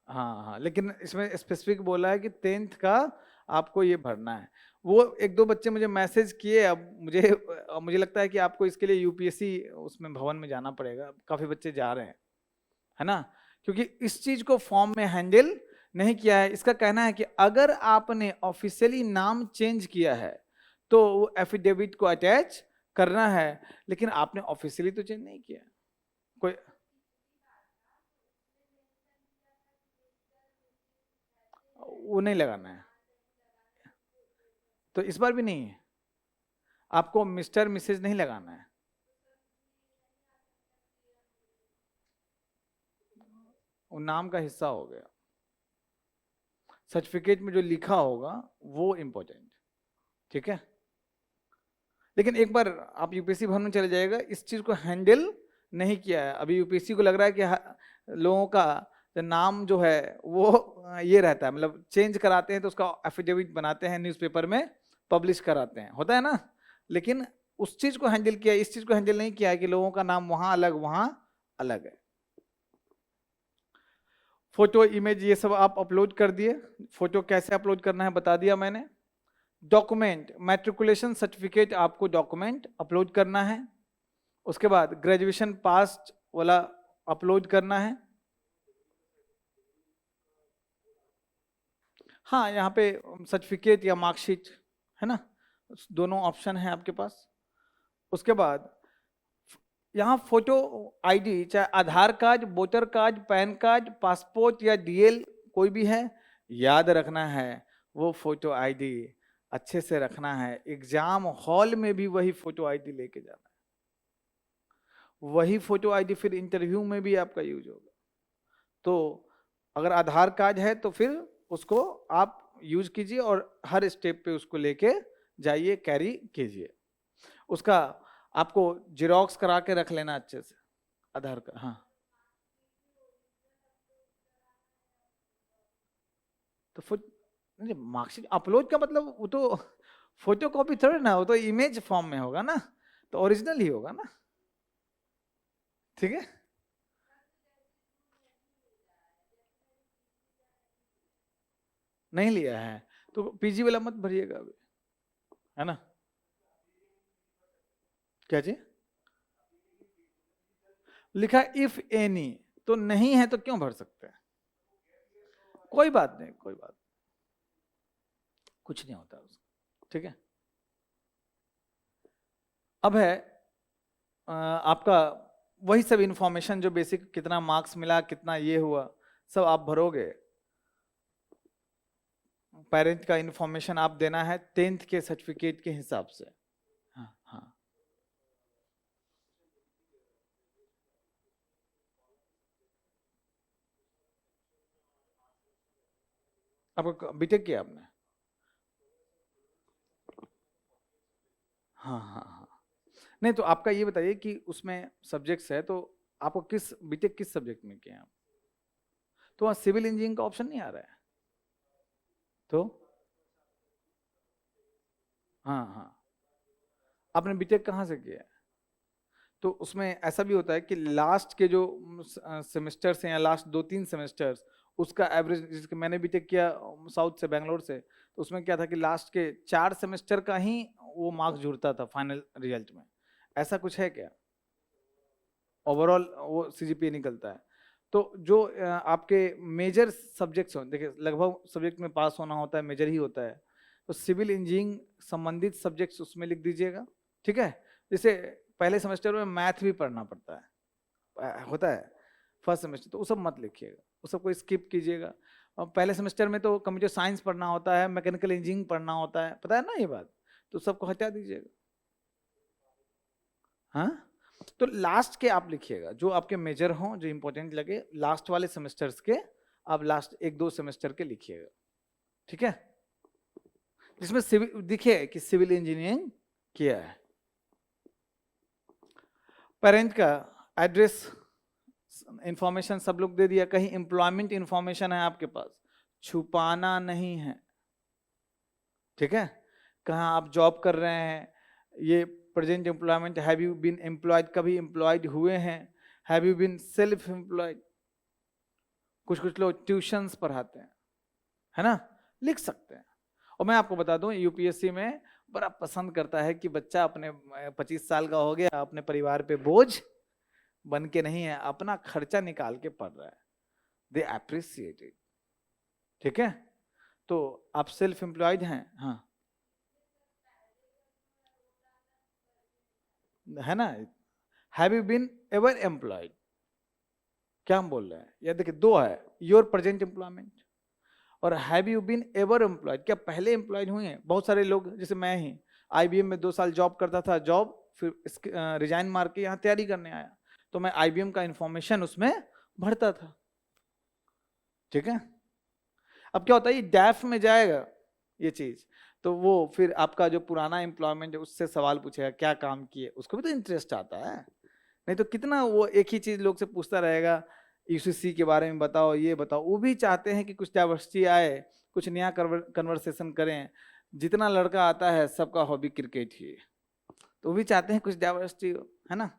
हाँ हाँ, लेकिन इसमें स्पेसिफिक बोला है कि 10th का आपको ये भरना है। वो एक दो बच्चे मुझे मैसेज किए, अब मुझे लगता है कि आपको इसके लिए यूपीएससी उसमें भवन में जाना पड़ेगा, काफी बच्चे जा रहे हैं, है ना, क्योंकि इस चीज को फॉर्म में हैंडल नहीं किया है। इसका कहना है कि अगर आपने ऑफिशियली नाम चेंज किया है तो वो एफिडेविट को अटैच करना है, लेकिन आपने ऑफिशियली तो चेंज नहीं किया, कोई वो नहीं लगाना है, तो इस बार भी नहीं है, आपको मिस्टर मिसेज नहीं लगाना है, वो नाम का हिस्सा हो गया, सर्टिफिकेट में जो लिखा होगा वो इम्पोर्टेंट, ठीक है। लेकिन एक बार आप यूपीएससी भवन में चले जाएगा, इस चीज को हैंडल नहीं किया है अभी, यूपीएससी को लग रहा है कि लोगों का जो नाम जो है वो ये रहता है, मतलब चेंज कराते हैं तो उसका एफिडेविट बनाते हैं, न्यूज़पेपर में पब्लिश कराते हैं, होता है ना, लेकिन उस चीज को हैंडल किया, इस चीज को हैंडल नहीं किया है कि लोगों का नाम वहां अलग वहां अलग है। फोटो इमेज ये सब आप अपलोड कर दिए, फोटो कैसे अपलोड करना है बता दिया मैंने। डॉक्यूमेंट, मैट्रिकुलेशन सर्टिफिकेट आपको डॉक्यूमेंट अपलोड करना है, उसके बाद ग्रेजुएशन पास वाला अपलोड करना है। हाँ, यहाँ पे सर्टिफिकेट या मार्कशीट है ना, दोनों ऑप्शन है आपके पास। उसके बाद यहाँ फोटो आईडी, चाहे Aadhaar card, voter card, PAN card, passport या डीएल कोई भी है, याद रखना है वो फोटो आईडी अच्छे से रखना है। एग्जाम हॉल में भी वही फोटो आईडी लेके जाना है, वही फोटो आईडी फिर इंटरव्यू में भी आपका यूज होगा। तो अगर आधार कार्ड है तो फिर उसको आप यूज कीजिए और हर स्टेप पे उसको लेके जाइए, कैरी कीजिए। उसका आपको जेरोक्स करा के रख लेना अच्छे से आधार कार्ड। हाँ, तो मार्कशीट अपलोड का मतलब वो तो फोटो कॉपी थोड़ी ना, वो तो इमेज फॉर्म में होगा ना, तो ओरिजिनल ही होगा ना। ठीक है, नहीं लिया है तो पीजी वाला मत भरिएगा अभी, है ना। क्या जी लिखा, इफ एनी, तो नहीं है तो क्यों भर सकते हैं, कोई बात नहीं, कोई बात, कुछ नहीं होता उसका। ठीक है, अब है आपका वही सब इंफॉर्मेशन जो बेसिक, कितना मार्क्स मिला, कितना ये हुआ, सब आप भरोगे। पेरेंट का इंफॉर्मेशन आप देना है 10th के सर्टिफिकेट के हिसाब से। हाँ हाँ, आपको बीटेक किया आपने? हाँ हाँ हाँ, नहीं तो आपका ये बताइए कि उसमें सब्जेक्ट्स है, तो आपको किस बीटेक किस सब्जेक्ट में किए हैं आप? तो वहाँ सिविल इंजीनियरिंग का ऑप्शन नहीं आ रहा है तो? हाँ हाँ, आपने बीटेक कहाँ से किया है? तो उसमें ऐसा भी होता है कि लास्ट के जो सेमेस्टर्स हैं या लास्ट 2-3 सेमेस्टर्स, उसका एवरेज, जिसके मैंने बीटेक किया साउथ से, बेंगलोर से, तो उसमें क्या था कि लास्ट के 4 सेमेस्टर का ही वो मार्क्स जुड़ता था फाइनल रिजल्ट में। ऐसा कुछ है क्या? ओवरऑल वो सीजीपीए निकलता है। तो जो आपके मेजर सब्जेक्ट्स हो, देखिए लगभग सब्जेक्ट में पास होना होता है, मेजर ही होता है, तो सिविल इंजीनियरिंग संबंधित सब्जेक्ट्स उसमें लिख दीजिएगा। ठीक है, जैसे पहले सेमेस्टर में मैथ भी पढ़ना पड़ता है, होता है फर्स्ट सेमेस्टर, तो वो सब मत लिखिएगा, वो सब को स्किप कीजिएगा। और पहले सेमेस्टर में तो कंप्यूटर साइंस पढ़ना होता है, मैकेनिकल इंजीनियरिंग पढ़ना होता है, पता है ना ये बात, तो सबको हटा दीजिएगा। हाँ, तो लास्ट के आप लिखिएगा जो आपके मेजर हों, जो इंपॉर्टेंट लगे, लास्ट वाले सेमेस्टर्स के आप लास्ट 1-2 सेमेस्टर के लिखिएगा। ठीक है, जिसमें सिविल दिखे कि सिविल इंजीनियरिंग किया है। पेरेंट का एड्रेस इंफॉर्मेशन सब लोग दे दिया, कहीं एम्प्लॉयमेंट इंफॉर्मेशन है आपके पास, छुपाना नहीं है। ठीक है, कहाँ आप जॉब कर रहे हैं, ये present employment, have you been employed, कभी एम्प्लॉयड हुए हैं, have you been self employed, कुछ कुछ लोग ट्यूशंस पढ़ाते हैं, है ना, लिख सकते हैं। और मैं आपको बता दूं यूपीएससी में बड़ा पसंद करता है कि बच्चा अपने 25 साल का हो गया, अपने परिवार पे बोझ बन के नहीं है, अपना खर्चा निकाल के पढ़ रहा है, दे अप्रिशिएट इट। ठीक है, तो आप सेल्फ एम्प्लॉयड हैं, हाँ, है ना। Have you been ever employed, क्या हम बोल रहे हैं, या देखिए दो है, योर प्रेजेंट एम्प्लॉयमेंट और have you been ever employed, क्या पहले एम्प्लॉयड हुए हैं? बहुत सारे लोग, जैसे मैं ही आईबीएम में 2 साल जॉब करता था, जॉब फिर रिजाइन मार के यहाँ तैयारी करने आया, तो मैं आईबीएम का इंफॉर्मेशन उसमें भरता था। ठीक है, अब क्या होता है, ये डैफ में जाएगा ये चीज, तो वो फिर आपका जो पुराना एम्प्लॉयमेंट है उससे सवाल पूछेगा क्या काम किए, उसको भी तो इंटरेस्ट आता है। नहीं तो कितना वो एक ही चीज लोग से पूछता रहेगा, यूसीसी के बारे में बताओ, ये बताओ, वो भी चाहते हैं कि कुछ डाइवर्सिटी आए, कुछ नया कन्वर्सेशन करें। जितना लड़का आता है सबका हॉबी क्रिकेट ही है, तो वो भी चाहते हैं कुछ डाइवर्सिटी हो, है ना।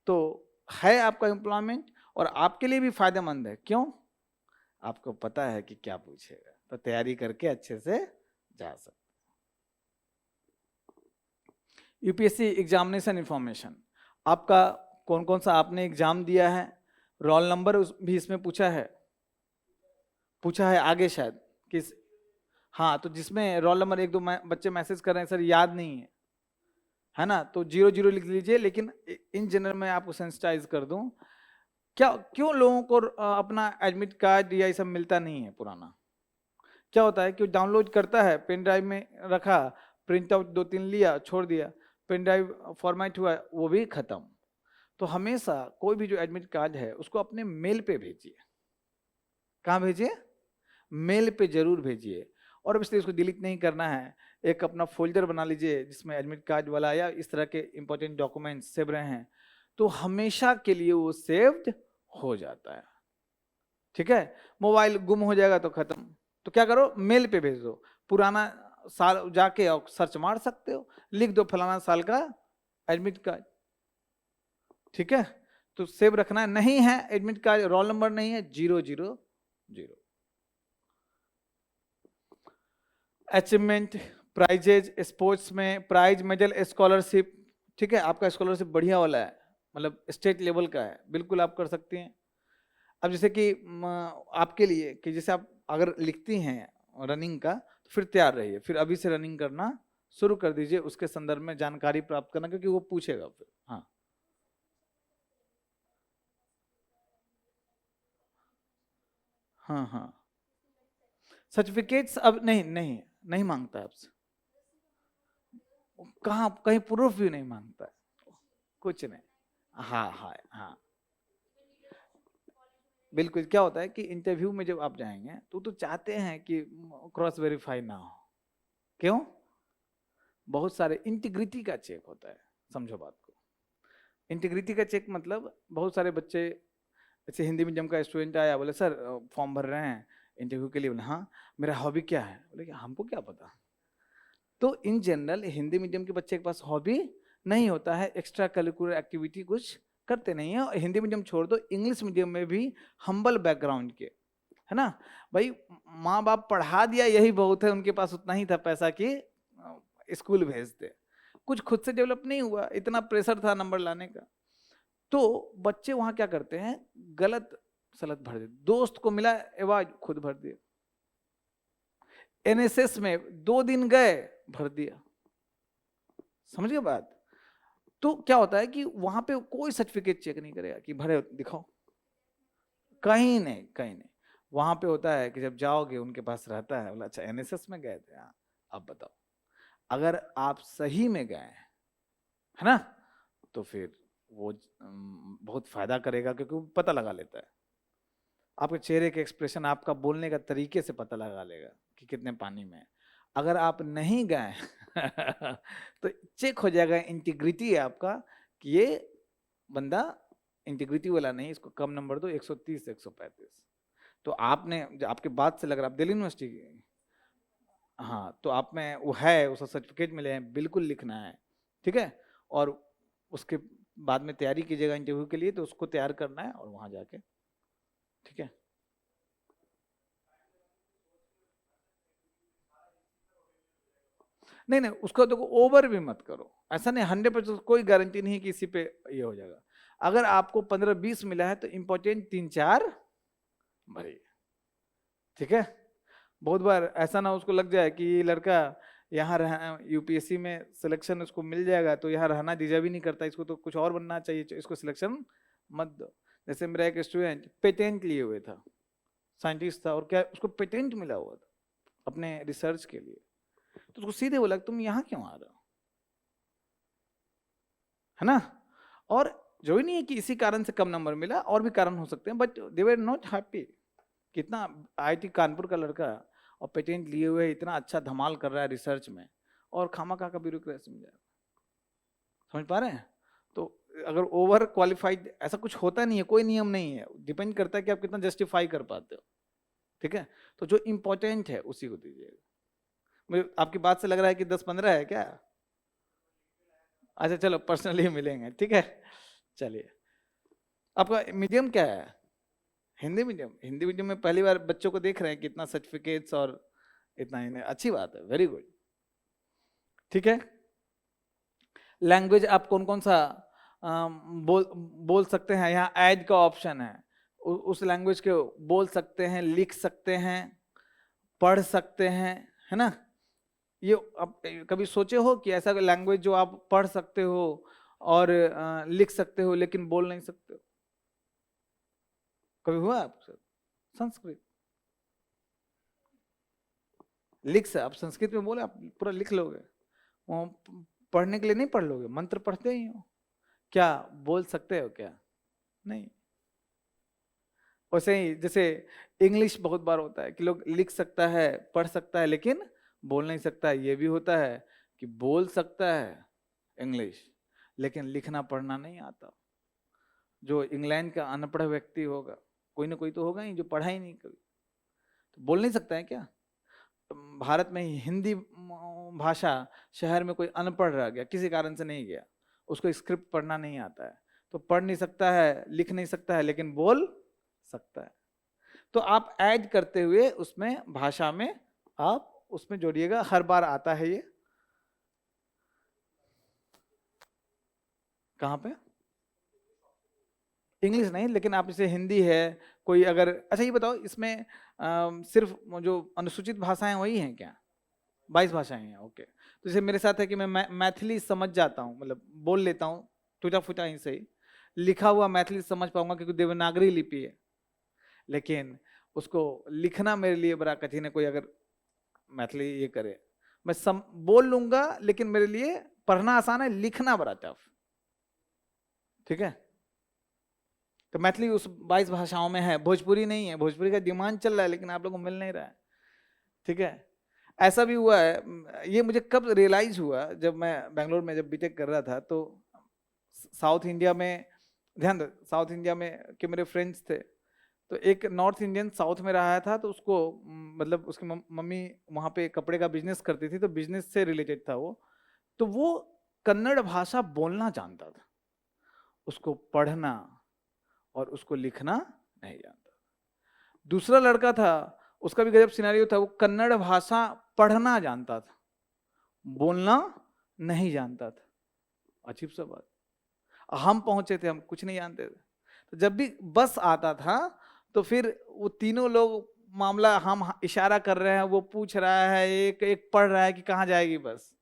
तो है आपका एम्प्लॉयमेंट और आपके लिए भी फायदेमंद है, क्यों? आपको पता है कि क्या पूछेगा, तो तैयारी करके अच्छे से जा सकते। यूपीएससी एग्जामिनेशन इंफॉर्मेशन, आपका कौन कौन सा आपने एग्जाम दिया है, रोल नंबर भी इसमें पूछा है आगे शायद किस। हाँ, तो जिसमें रोल नंबर एक दो बच्चे मैसेज कर रहे हैं सर याद नहीं है ना, तो 00 लिख लीजिए। लेकिन इन जनरल मैं आपको सेंसिटाइज कर दूं, क्यों लोगों को अपना एडमिट कार्ड या ये सब मिलता नहीं है पुराना। क्या होता है कि डाउनलोड करता है, पेन ड्राइव में रखा, प्रिंट आउट 2-3 लिया, छोड़ दिया, पेन ड्राइव फॉर्मेट हुआ, वो भी खत्म। तो हमेशा कोई भी जो एडमिट कार्ड है उसको अपने मेल पे भेजिए। कहाँ भेजिए? मेल पे जरूर भेजिए। और अब इसलिए उसको डिलीट नहीं करना है, एक अपना फोल्डर बना लीजिए जिसमें एडमिट कार्ड वाला या इस तरह के इंपॉर्टेंट डॉक्यूमेंट्स सेव रहे हैं, तो हमेशा के लिए वो सेव्ड हो जाता है। ठीक है, मोबाइल गुम हो जाएगा तो खत्म, तो क्या करो, मेल पे भेज दो। पुराना साल जाके और सर्च मार सकते हो, लिख दो फलाना साल का एडमिट कार्ड। ठीक है, तो सेव रखना है। नहीं है एडमिट कार्ड, रोल नंबर नहीं है, 000। अचीवमेंट, प्राइजेज, स्पोर्ट्स में प्राइज, मेडल, स्कॉलरशिप। ठीक है, आपका स्कॉलरशिप बढ़िया वाला है, मतलब स्टेट लेवल का है, बिल्कुल आप कर सकती हैं। अब जैसे कि आपके लिए कि जैसे आप अगर लिखती हैं रनिंग का, तो फिर तैयार रहिए, फिर अभी से रनिंग करना शुरू कर दीजिए, उसके संदर्भ में जानकारी प्राप्त करना, क्योंकि वो पूछेगा फिर। हाँ हाँ हाँ, सर्टिफिकेट्स अब नहीं मांगता है आपसे। कहाँ, कहीं प्रूफ भी नहीं मांगता है, कुछ नहीं। हाँ हाँ हाँ, बिल्कुल। क्या होता है कि इंटरव्यू में जब आप जाएंगे तो चाहते हैं कि क्रॉस वेरीफाई ना हो। क्यों? बहुत सारे इंटीग्रिटी का चेक होता है, समझो बात को। इंटीग्रिटी का चेक मतलब बहुत सारे बच्चे, जैसे हिंदी मीडियम का स्टूडेंट आया, बोले सर फॉर्म भर रहे हैं इंटरव्यू के लिए, बोले हाँ, मेरा हॉबी क्या है, बोले कि हमको क्या पता। तो इन जनरल हिंदी मीडियम के बच्चे के पास हॉबी नहीं होता है, एक्स्ट्रा करिकुलर एक्टिविटी कुछ करते नहीं है। और हिंदी मीडियम छोड़ दो, इंग्लिश मीडियम में भी हम्बल बैकग्राउंड के, है ना भाई, माँ बाप पढ़ा दिया यही बहुत है, उनके पास उतना ही था पैसा कि स्कूल भेजते, कुछ खुद से डेवलप नहीं हुआ, इतना प्रेशर था नंबर लाने का। तो बच्चे वहां क्या करते हैं, गलत सलत भर देते, दोस्त को मिला एवार्ड खुद भर दिया, एनएसएस में 2 दिन गए भर दिया। समझ गए बात? तो क्या होता है कि वहां पे कोई सर्टिफिकेट चेक नहीं करेगा कि भरे दिखाओ, कहीं नहीं कहीं नहीं। वहां पे होता है कि जब जाओगे उनके पास रहता है, बोला अच्छा एनएसएस में गए थे, हाँ अब बताओ। अगर आप सही में गए है ना, तो फिर वो बहुत फायदा करेगा, क्योंकि वो पता लगा लेता है आपके चेहरे के एक्सप्रेशन, आपका बोलने का तरीके से पता लगा लेगा कि कितने पानी में है। अगर आप नहीं गए तो चेक हो जाएगा, इंटीग्रिटी है आपका कि ये बंदा इंटीग्रिटी वाला नहीं, इसको कम नंबर दो, 130 135। तो आपने, आपके बात से लग रहा है आप दिल्ली यूनिवर्सिटी की, हाँ, तो आप में वो है, उसका सर्टिफिकेट मिले हैं, बिल्कुल लिखना है। ठीक है, और उसके बाद में तैयारी कीजिएगा इंटरव्यू के लिए, तो उसको तैयार करना है और वहां जाके। ठीक है, नहीं उसको देखो ओवर भी मत करो, ऐसा नहीं 100% कोई गारंटी नहीं है कि इसी पे ये हो जाएगा। अगर आपको 15-20 मिला है तो इंपॉर्टेंट 3-4 भरिए। ठीक है, बहुत बार ऐसा ना उसको लग जाए कि ये लड़का यहाँ रह, यूपीएससी में सिलेक्शन उसको मिल जाएगा तो यहाँ रहना डिजर्व ही नहीं करता, इसको तो कुछ और बनना चाहिए, इसको सिलेक्शन मत दो। जैसे मेरा एक स्टूडेंट पेटेंट लिए हुए था, साइंटिस्ट था, और क्या उसको पेटेंट मिला हुआ था अपने रिसर्च के लिए, तो उसको सीधे बोला तुम यहाँ क्यों आ रहे हो, है ना। और जो ही नहीं है कि इसी कारण से कम नंबर मिला, और भी कारण हो सकते हैं, but they were not happy. कितना आईआईटी कानपुर का लड़का और पेटेंट लिए हुए इतना अच्छा धमाल कर रहा है रिसर्च में, और खामा खा का ब्यूरोक्रेसी में जाएगा। समझ पा रहे हैं? तो अगर ओवर क्वालिफाइड ऐसा कुछ होता नहीं है, कोई नियम नहीं है, डिपेंड करता है कि आप कितना जस्टिफाई कर पाते हो। ठीक है, तो जो इंपॉर्टेंट है उसी को दीजिएगा। मुझे आपकी बात से लग रहा है कि 10-15 है क्या? अच्छा चलो पर्सनली मिलेंगे, ठीक है। चलिए, आपका मीडियम क्या है? हिंदी मीडियम। हिंदी मीडियम में पहली बार बच्चों को देख रहे हैं, कितना सर्टिफिकेट्स और इतना ही, अच्छी बात है, वेरी गुड। ठीक है, लैंग्वेज आप कौन कौन सा बोल सकते हैं, यहाँ ऐड का ऑप्शन है, उस लैंग्वेज के बोल सकते हैं, लिख सकते हैं, पढ़ सकते हैं, है ना। ये आप कभी सोचे हो कि ऐसा लैंग्वेज जो आप पढ़ सकते हो और लिख सकते हो लेकिन बोल नहीं सकते हो? कभी हुआ आपसे? संस्कृत आप संस्कृत में बोले, आप पूरा लिख लोगे, वो पढ़ने के लिए नहीं पढ़ लोगे, मंत्र पढ़ते ही हो, क्या बोल सकते हो क्या? नहीं। वैसे ही जैसे इंग्लिश बहुत बार होता है कि लोग लिख सकता है, पढ़ सकता है, लेकिन बोल नहीं सकता है। ये भी होता है कि बोल सकता है इंग्लिश, लेकिन लिखना पढ़ना नहीं आता। जो इंग्लैंड का अनपढ़ व्यक्ति होगा, कोई ना कोई तो होगा ही जो पढ़ा ही नहीं कभी, तो बोल नहीं सकता है क्या? भारत में हिंदी भाषा शहर में कोई अनपढ़ रह गया, किसी कारण से नहीं गया, उसको स्क्रिप्ट पढ़ना नहीं आता है, तो पढ़ नहीं सकता है, लिख नहीं सकता है, लेकिन बोल सकता है। तो आप ऐड करते हुए उसमें भाषा में आप उसमें जोड़िएगा, हर बार आता है ये। कहाँ पे? इंग्लिश नहीं, लेकिन आप इसे हिंदी है कोई अगर, अच्छा ये बताओ इसमें सिर्फ जो अनुसूचित भाषाएं वही हैं क्या? 22 भाषाएं हैं, ओके। तो जैसे मेरे साथ है कि मैं मैथिली समझ जाता हूँ, मतलब बोल लेता हूँ टूटा फूटा ही सही, लिखा हुआ मैथिली समझ पाऊंगा क्योंकि देवनागरी लिपि है, लेकिन उसको लिखना मेरे लिए बड़ा कठिन है। कोई अगर मैथिली ये करे, मैं बोल लूंगा, लेकिन मेरे लिए पढ़ना आसान है, लिखना बड़ा टफ। ठीक है, तो मैथिली उस 22 भाषाओं में है, भोजपुरी नहीं है, भोजपुरी का डिमांड चल रहा है लेकिन आप लोगों को मिल नहीं रहा है। ठीक है, ऐसा भी हुआ है। ये मुझे कब रियलाइज हुआ, जब मैं बेंगलोर में जब बीटेक कर रहा था, तो साउथ इंडिया में, ध्यान दो, साउथ इंडिया में के मेरे फ्रेंड्स थे, तो एक नॉर्थ इंडियन साउथ में रहा था, तो उसको मतलब उसकी मम्मी वहाँ पे कपड़े का बिजनेस करती थी, तो बिजनेस से रिलेटेड था वो, तो वो कन्नड़ भाषा बोलना जानता था, उसको पढ़ना और उसको लिखना नहीं जानता। दूसरा लड़का था, उसका भी गजब सिनेरियो था, वो कन्नड़ भाषा पढ़ना जानता था, बोलना नहीं जानता था। अजीब सा बात। हम पहुंचे थे, हम कुछ नहीं जानते थे, तो जब भी बस आता था तो फिर वो तीनों लोग, मामला हम इशारा कर रहे हैं, वो पूछ रहा है, एक एक पढ़ रहा है कि कहाँ जाएगी बस,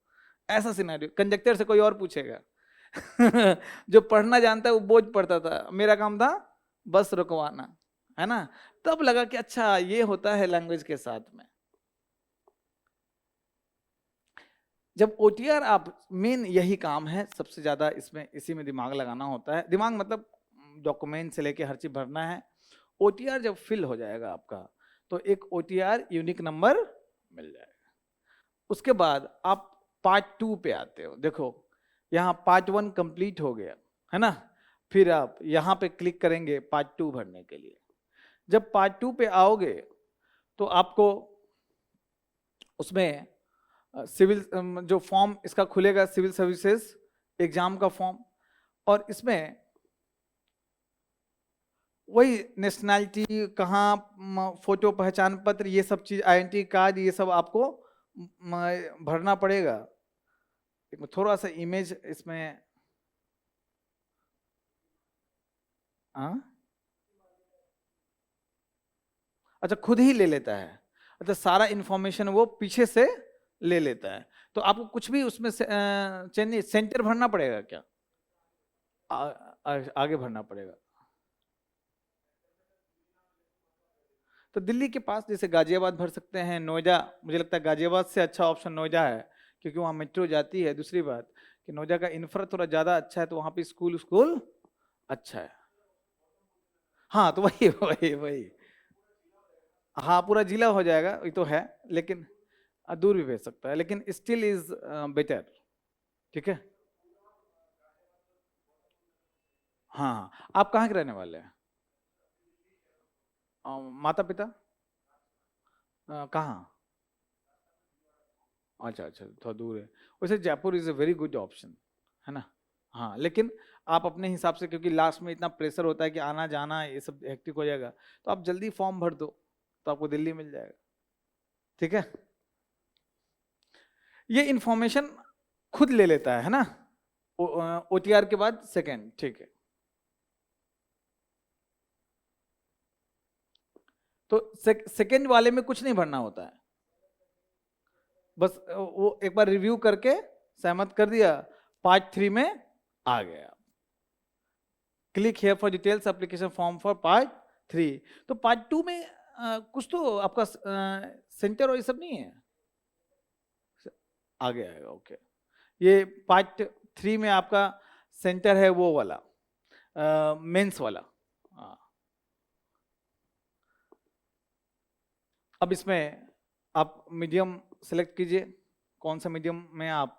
ऐसा सिनेरियो। कंडक्टर से कोई और पूछेगा जो पढ़ना जानता है वो बोझ पढ़ता था, मेरा काम था बस रुकवाना, है ना। तब लगा कि अच्छा ये होता है लैंग्वेज के साथ में। जब ओटीआर आप, मेन यही काम है सबसे ज्यादा, इसमें इसी में दिमाग लगाना होता है। दिमाग मतलब डॉक्यूमेंट से लेके हर चीज भरना है। ओटीआर जब फिल हो जाएगा आपका, तो एक ओटीआर यूनिक नंबर मिल जाएगा। उसके बाद आप पार्ट 2 पे आते हो। देखो यहाँ पार्ट 1 कंप्लीट हो गया, है ना, फिर आप यहाँ पे क्लिक करेंगे पार्ट 2 भरने के लिए। जब पार्ट 2 पे आओगे तो आपको उसमें सिविल जो फॉर्म इसका खुलेगा, सिविल सर्विसेज एग्जाम का फॉर्म, और इसमें वही नेशनैलिटी कहाँ, फोटो, पहचान पत्र, ये सब चीज, आइडेंटिटी कार्ड, ये सब आपको भरना पड़ेगा। थोड़ा सा इमेज इसमें, अच्छा खुद ही ले लेता है, अच्छा सारा इंफॉर्मेशन वो पीछे से ले लेता है, तो आपको कुछ भी उसमें चेंज, सेंटर भरना पड़ेगा क्या? आगे भरना पड़ेगा। तो दिल्ली के पास जैसे गाजियाबाद भर सकते हैं, नोएडा, मुझे लगता है गाजियाबाद से अच्छा ऑप्शन नोएडा है, क्योंकि वहाँ मेट्रो जाती है। दूसरी बात कि नोएडा का इंफ्रा थोड़ा ज़्यादा अच्छा है, तो वहाँ पे स्कूल अच्छा है। हाँ तो वही वही वही, हाँ पूरा जिला हो जाएगा, ये तो है, लेकिन दूर भी भेज सकता है, लेकिन स्टिल इज बेटर। ठीक है, हाँ आप कहाँ के रहने वाले हैं? माता पिता कहाँ? अच्छा अच्छा, थोड़ा दूर है। वैसे Jaipur is a very good option, है ना। हाँ लेकिन आप अपने हिसाब से, क्योंकि लास्ट में इतना प्रेशर होता है कि आना जाना ये सब हेक्टिक हो जाएगा, तो आप जल्दी फॉर्म भर दो तो आपको दिल्ली मिल जाएगा। ठीक है, ये इंफॉर्मेशन खुद ले लेता है ना OTR के बाद सेकेंड, ठीक है। तो सेकेंड वाले में कुछ नहीं भरना होता है, बस वो एक बार रिव्यू करके सहमत कर दिया, पार्ट 3 में आ गया। Click here for details application form for part 3। तो पार्ट 2 में कुछ तो आपका सेंटर और ये सब नहीं है, आगे आएगा। ओके, ये पार्ट 3 में आपका सेंटर है वो वाला, मेंस वाला। अब इसमें आप मीडियम सेलेक्ट कीजिए, कौन सा मीडियम में आप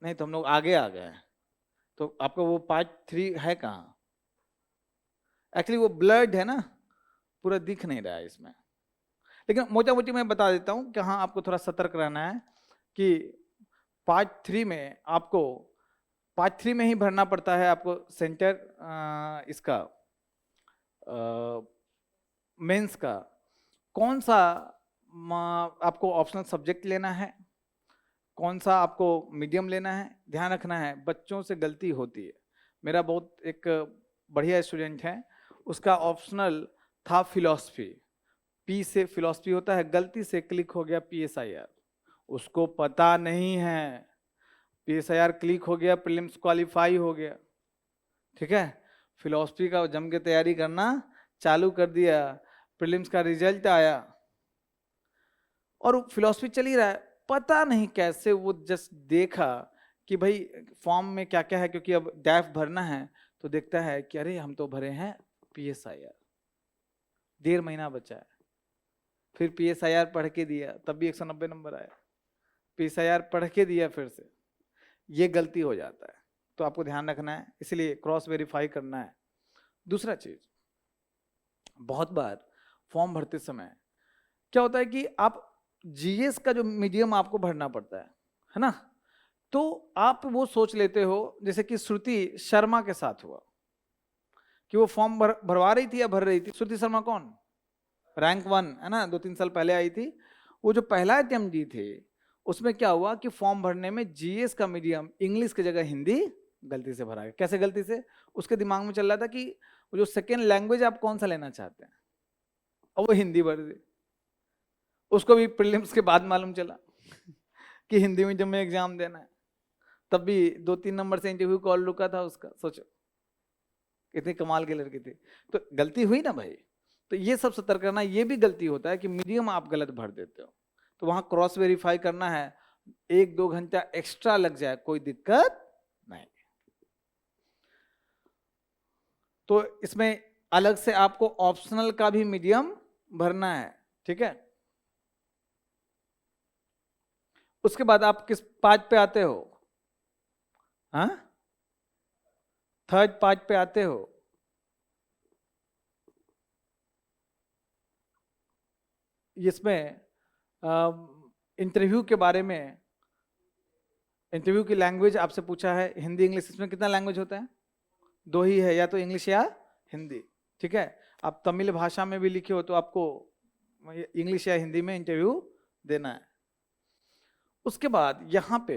नहीं तो हम लोग आगे आ गए, तो आपका वो पार्ट 3 है कहाँ? एक्चुअली वो ब्लड है ना, पूरा दिख नहीं रहा है इसमें, लेकिन मोटा मोटी मैं बता देता हूँ कि हाँ आपको थोड़ा सतर्क रहना है कि पार्ट 3 में आपको पार्ट 3 में ही भरना पड़ता है आपको सेंटर इसका मेंस का। कौन सा आपको ऑप्शनल सब्जेक्ट लेना है, कौन सा आपको मीडियम लेना है, ध्यान रखना है। बच्चों से गलती होती है, मेरा बहुत एक बढ़िया स्टूडेंट है, उसका ऑप्शनल था फिलॉसफी, पी से फिलॉसफी होता है, गलती से क्लिक हो गया PSIR, उसको पता नहीं है, PSIR क्लिक हो गया, प्रीलिम्स क्वालिफाई हो गया, ठीक है। फिलॉसफी का जम के तैयारी करना चालू कर दिया, प्रीलिम्स का रिजल्ट आया और फिलॉसफी चल ही रहा है, पता नहीं कैसे वो जस्ट देखा कि भाई फॉर्म में क्या क्या है, क्योंकि अब डैफ भरना है, तो देखता है कि अरे हम तो भरे हैं PSIR, 1.5 महीना बचा है। फिर PSIR पढ़ के दिया, तब भी 190 नंबर आया, PSIR पढ़ के दिया फिर से, ये गलती हो जाता है। तो आपको ध्यान रखना है, इसलिए क्रॉस वेरीफाई करना है। दूसरा चीज, बहुत बार फॉर्म भरते समय क्या होता है कि आप GS का जो मीडियम आपको भरना पड़ता है ना, तो आप वो सोच लेते हो, जैसे कि श्रुति शर्मा के साथ हुआ कि वो फॉर्म भरवा रही थी या भर रही थी। श्रुति शर्मा कौन, रैंक 1 है ना, 2-3 साल पहले आई थी। वो जो पहला अटेम्प्ट दी थे, उसमें क्या हुआ कि फॉर्म भरने में GS का मीडियम इंग्लिश की जगह हिंदी गलती से भरा गया। कैसे गलती से? उसके दिमाग में चल रहा था कि जो सेकेंड लैंग्वेज आप कौन सा लेना चाहते हैं, और वो हिंदी भर दी। उसको भी प्रीलिम्स के बाद मालूम चला कि हिंदी मीडियम में एग्जाम देना है, तब भी 2-3 नंबर से इंटरव्यू कॉल रुका था उसका। सोचो कितनी कमाल की लड़की थी। तो गलती हुई ना भाई, तो ये सब सतर्क करना। ये भी गलती होता है कि मीडियम आप गलत भर देते हो, तो वहां क्रॉस वेरीफाई करना है, 1-2 घंटा एक्स्ट्रा लग जाए कोई दिक्कत नहीं। तो इसमें अलग से आपको ऑप्शनल का भी मीडियम भरना है, ठीक है। उसके बाद आप किस पार्ट पे आते हो? हाँ, थर्ड पार्ट पे आते हो। इसमें इंटरव्यू के बारे में, इंटरव्यू की लैंग्वेज आपसे पूछा है, हिंदी इंग्लिश। इसमें कितना लैंग्वेज होता है? 2 ही है, या तो इंग्लिश या हिंदी, ठीक है। आप तमिल भाषा में भी लिखे हो तो आपको इंग्लिश या हिंदी में इंटरव्यू देना है। उसके बाद यहाँ पे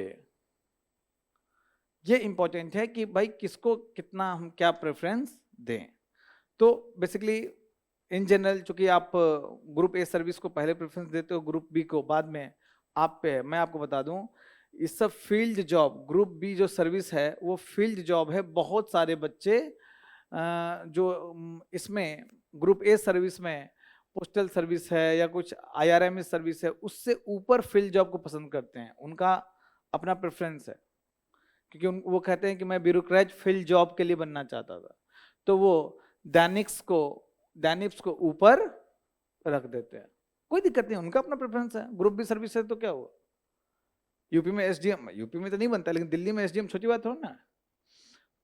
ये इंपॉर्टेंट है कि भाई किसको कितना हम क्या प्रेफरेंस दें। तो बेसिकली इन जनरल, चूंकि आप ग्रुप ए सर्विस को पहले प्रेफरेंस देते हो, ग्रुप बी को बाद में, आप पे मैं आपको बता दूं, इस सब फील्ड जॉब, ग्रुप बी जो सर्विस है वो फील्ड जॉब है। बहुत सारे बच्चे जो इसमें ग्रुप ए सर्विस में पोस्टल सर्विस है या कुछ IRMS सर्विस है, उससे ऊपर फील्ड जॉब को पसंद करते हैं, उनका अपना प्रेफरेंस है, क्योंकि वो कहते हैं कि मैं ब्यूरोक्रेट फील्ड जॉब के लिए बनना चाहता था, तो वो दैनिक्स को ऊपर रख देते हैं। कोई दिक्कत नहीं, उनका अपना प्रेफरेंस है। ग्रुप बी सर्विस है तो क्या हुआ, यूपी में SDM, यूपी में तो नहीं बनता, लेकिन दिल्ली में SDM छोटी बात थोड़ी ना।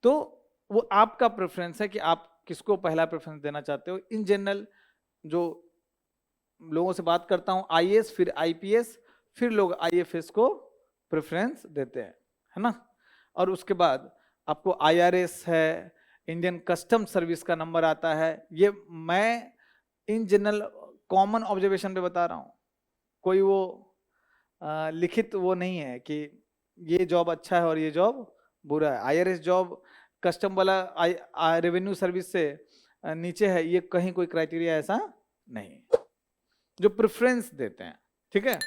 तो वो आपका प्रेफरेंस है कि आप किसको पहला प्रेफरेंस देना चाहते हो। इन जनरल जो लोगों से बात करता हूं, IAS फिर IPS फिर लोग IFS को प्रेफरेंस देते हैं, है ना। और उसके बाद आपको IRS है, इंडियन कस्टम सर्विस का नंबर आता है। ये मैं इन जनरल कॉमन ऑब्जर्वेशन पे बता रहा हूँ, कोई वो लिखित वो नहीं है कि ये जॉब अच्छा है और ये जॉब बुरा है। आईआरएस जॉब कस्टम वाला रेवेन्यू सर्विस से नीचे है, ये कहीं कोई क्राइटेरिया ऐसा नहीं जो प्रेफरेंस देते हैं। ठीक है,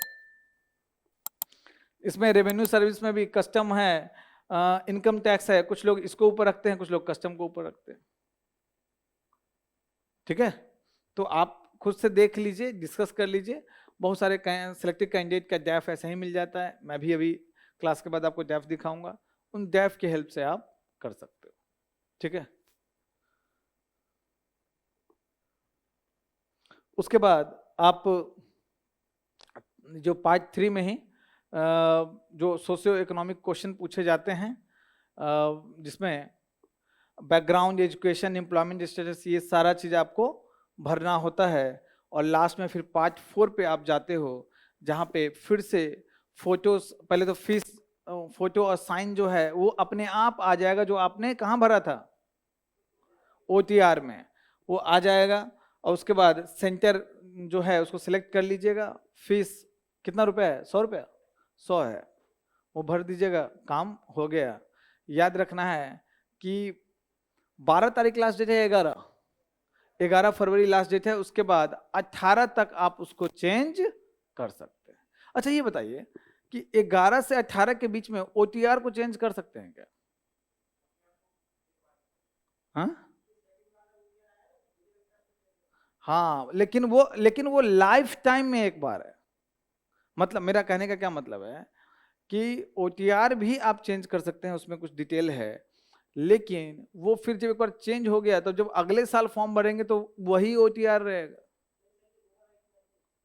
इसमें रेवेन्यू सर्विस में भी कस्टम है, इनकम टैक्स है, कुछ लोग इसको ऊपर रखते हैं, कुछ लोग कस्टम को ऊपर रखते हैं। ठीक है, तो आप खुद से देख लीजिए, डिस्कस कर लीजिए। बहुत सारे सिलेक्टेड कैंडिडेट का डैफ ऐसे ही मिल जाता है, मैं भी अभी क्लास के बाद आपको डैफ दिखाऊंगा, उन डैफ की हेल्प से आप कर सकते हो। ठीक है, उसके बाद आप जो पार्ट 3 में ही जो सोशियो इकोनॉमिक क्वेश्चन पूछे जाते हैं, जिसमें बैकग्राउंड, एजुकेशन, एम्प्लॉयमेंट स्टेटस, ये सारा चीज़ आपको भरना होता है। और लास्ट में फिर पार्ट 4 पे आप जाते हो, जहाँ पे फिर से फोटोज, पहले तो फीस, फोटो और साइन जो है वो अपने आप आ जाएगा, जो आपने कहाँ भरा था OTR में, वो आ जाएगा। और उसके बाद सेंटर जो है उसको सिलेक्ट कर लीजिएगा, फीस कितना रुपया है, 100 रुपया, 100 है, वो भर दीजिएगा, काम हो गया। याद रखना है कि 12 तारीख लास्ट डेट है, 11 फरवरी लास्ट डेट है, उसके बाद 18 तक आप उसको चेंज कर सकते हैं। अच्छा ये बताइए कि 11 से 18 के बीच में OTR को चेंज कर सकते हैं क्या? हाँ, लेकिन वो लाइफ टाइम में एक बार है। मतलब मेरा कहने का क्या मतलब है कि OTR भी आप चेंज कर सकते हैं, उसमें कुछ डिटेल है, लेकिन वो फिर जब एक बार चेंज हो गया तो जब अगले साल फॉर्म भरेंगे तो वही OTR रहेगा।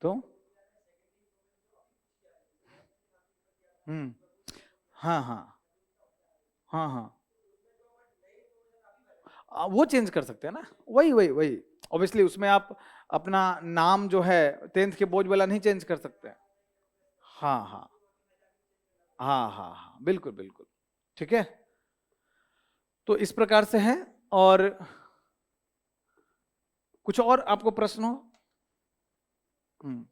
तो हम्म, हाँ हाँ हाँ हाँ, वो चेंज कर सकते हैं ना, वही वही वही। ऑब्वियसली उसमें आप अपना नाम जो है 10th के बोर्ड वाला नहीं चेंज कर सकते हैं। हाँ हाँ हाँ हाँ हाँ, बिल्कुल बिल्कुल। ठीक है, तो इस प्रकार से है। और कुछ और आपको प्रश्न हो? हम्म,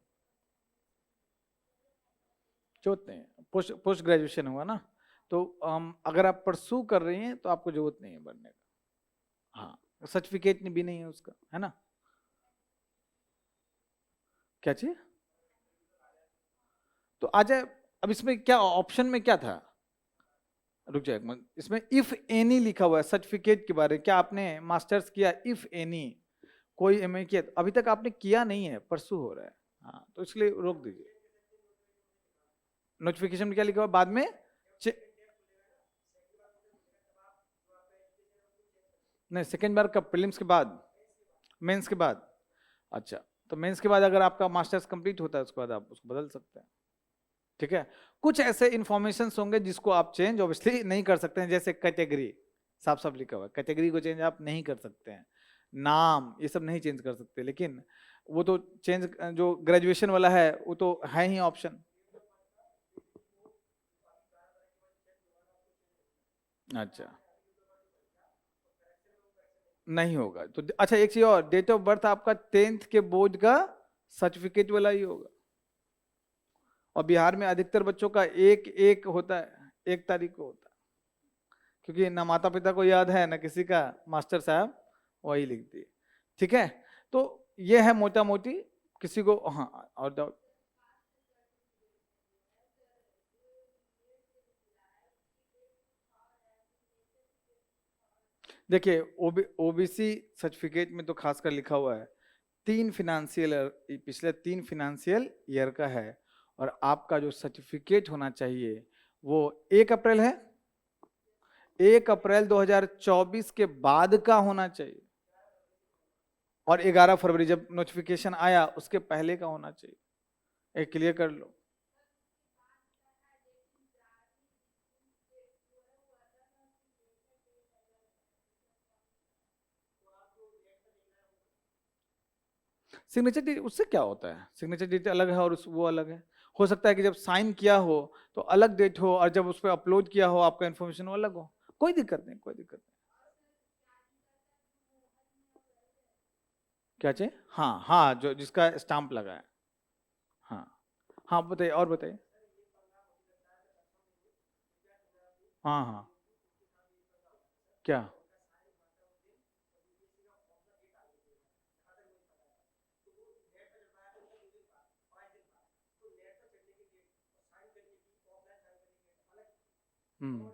जरूरत नहीं, पोस्ट पोस्ट ग्रेजुएशन हुआ ना, तो अगर आप परसू कर रही हैं तो आपको जरूरत नहीं है बनने का। हाँ, सर्टिफिकेट भी नहीं है उसका, है ना। क्या चाहिए? तो आ जाए। अब इसमें क्या ऑप्शन में क्या था, रुक जाए एक मिनट, इसमें इफ एनी लिखा हुआ है सर्टिफिकेट के बारे में। क्या आपने मास्टर्स किया? इफ एनी, कोई MA किया? अभी तक आपने किया नहीं है, परसू हो रहा है। हाँ, तो इसलिए रोक दीजिए। नोटिफिकेशन में क्या लिखा हुआ बाद में? नहीं, सेकेंड बार कब? प्रीलिम्स के बाद, मेंस के बाद? अच्छा, तो मेंस के बाद अगर आपका मास्टर्स कंप्लीट होता है उसके बाद आप उसको बदल सकते हैं। ठीक है, कुछ ऐसे इंफॉर्मेशन होंगे जिसको आप चेंज ऑब्वियसली नहीं कर सकते हैं, जैसे कैटेगरी, साफ साफ लिखा हुआ है, कैटेगरी को चेंज आप नहीं कर सकते हैं, नाम ये सब नहीं चेंज कर सकते, लेकिन वो तो चेंज, जो ग्रेजुएशन वाला है वो तो है ही ऑप्शन। अच्छा, नहीं होगा तो अच्छा, एक चीज और, डेट ऑफ बर्थ आपका 10th के बोर्ड का सर्टिफिकेट वाला ही होगा। और बिहार में अधिकतर बच्चों का एक एक होता है, 1 तारीख को होता है, क्योंकि ना माता पिता को याद है ना किसी का, मास्टर साहब वही लिख दिए। ठीक है, तो ये है मोटा मोटी, किसी को हाँ और डाउट? देखिए, OBC सर्टिफिकेट में तो खासकर लिखा हुआ है 3 फिनेंशियल, पिछले 3 फिनेंशियल ईयर का है, और आपका जो सर्टिफिकेट होना चाहिए वो 1 अप्रैल है, 1 अप्रैल 2024 के बाद का होना चाहिए, और 11 फरवरी जब नोटिफिकेशन आया उसके पहले का होना चाहिए। एक क्लियर कर लो। सिग्नेचर डेट उससे क्या होता है? सिग्नेचर डेट अलग है और वो अलग है। हो सकता है कि जब साइन किया हो तो अलग डेट हो, और जब उस पर अपलोड किया हो आपका इन्फॉर्मेशन वो अलग हो। कोई दिक्कत नहीं, कोई दिक्कत नहीं। क्या चाहिए? हाँ हाँ, जो जिसका स्टाम्प लगा है। हाँ हाँ, बताइए और बताइए। हाँ हाँ, क्या? हम्म,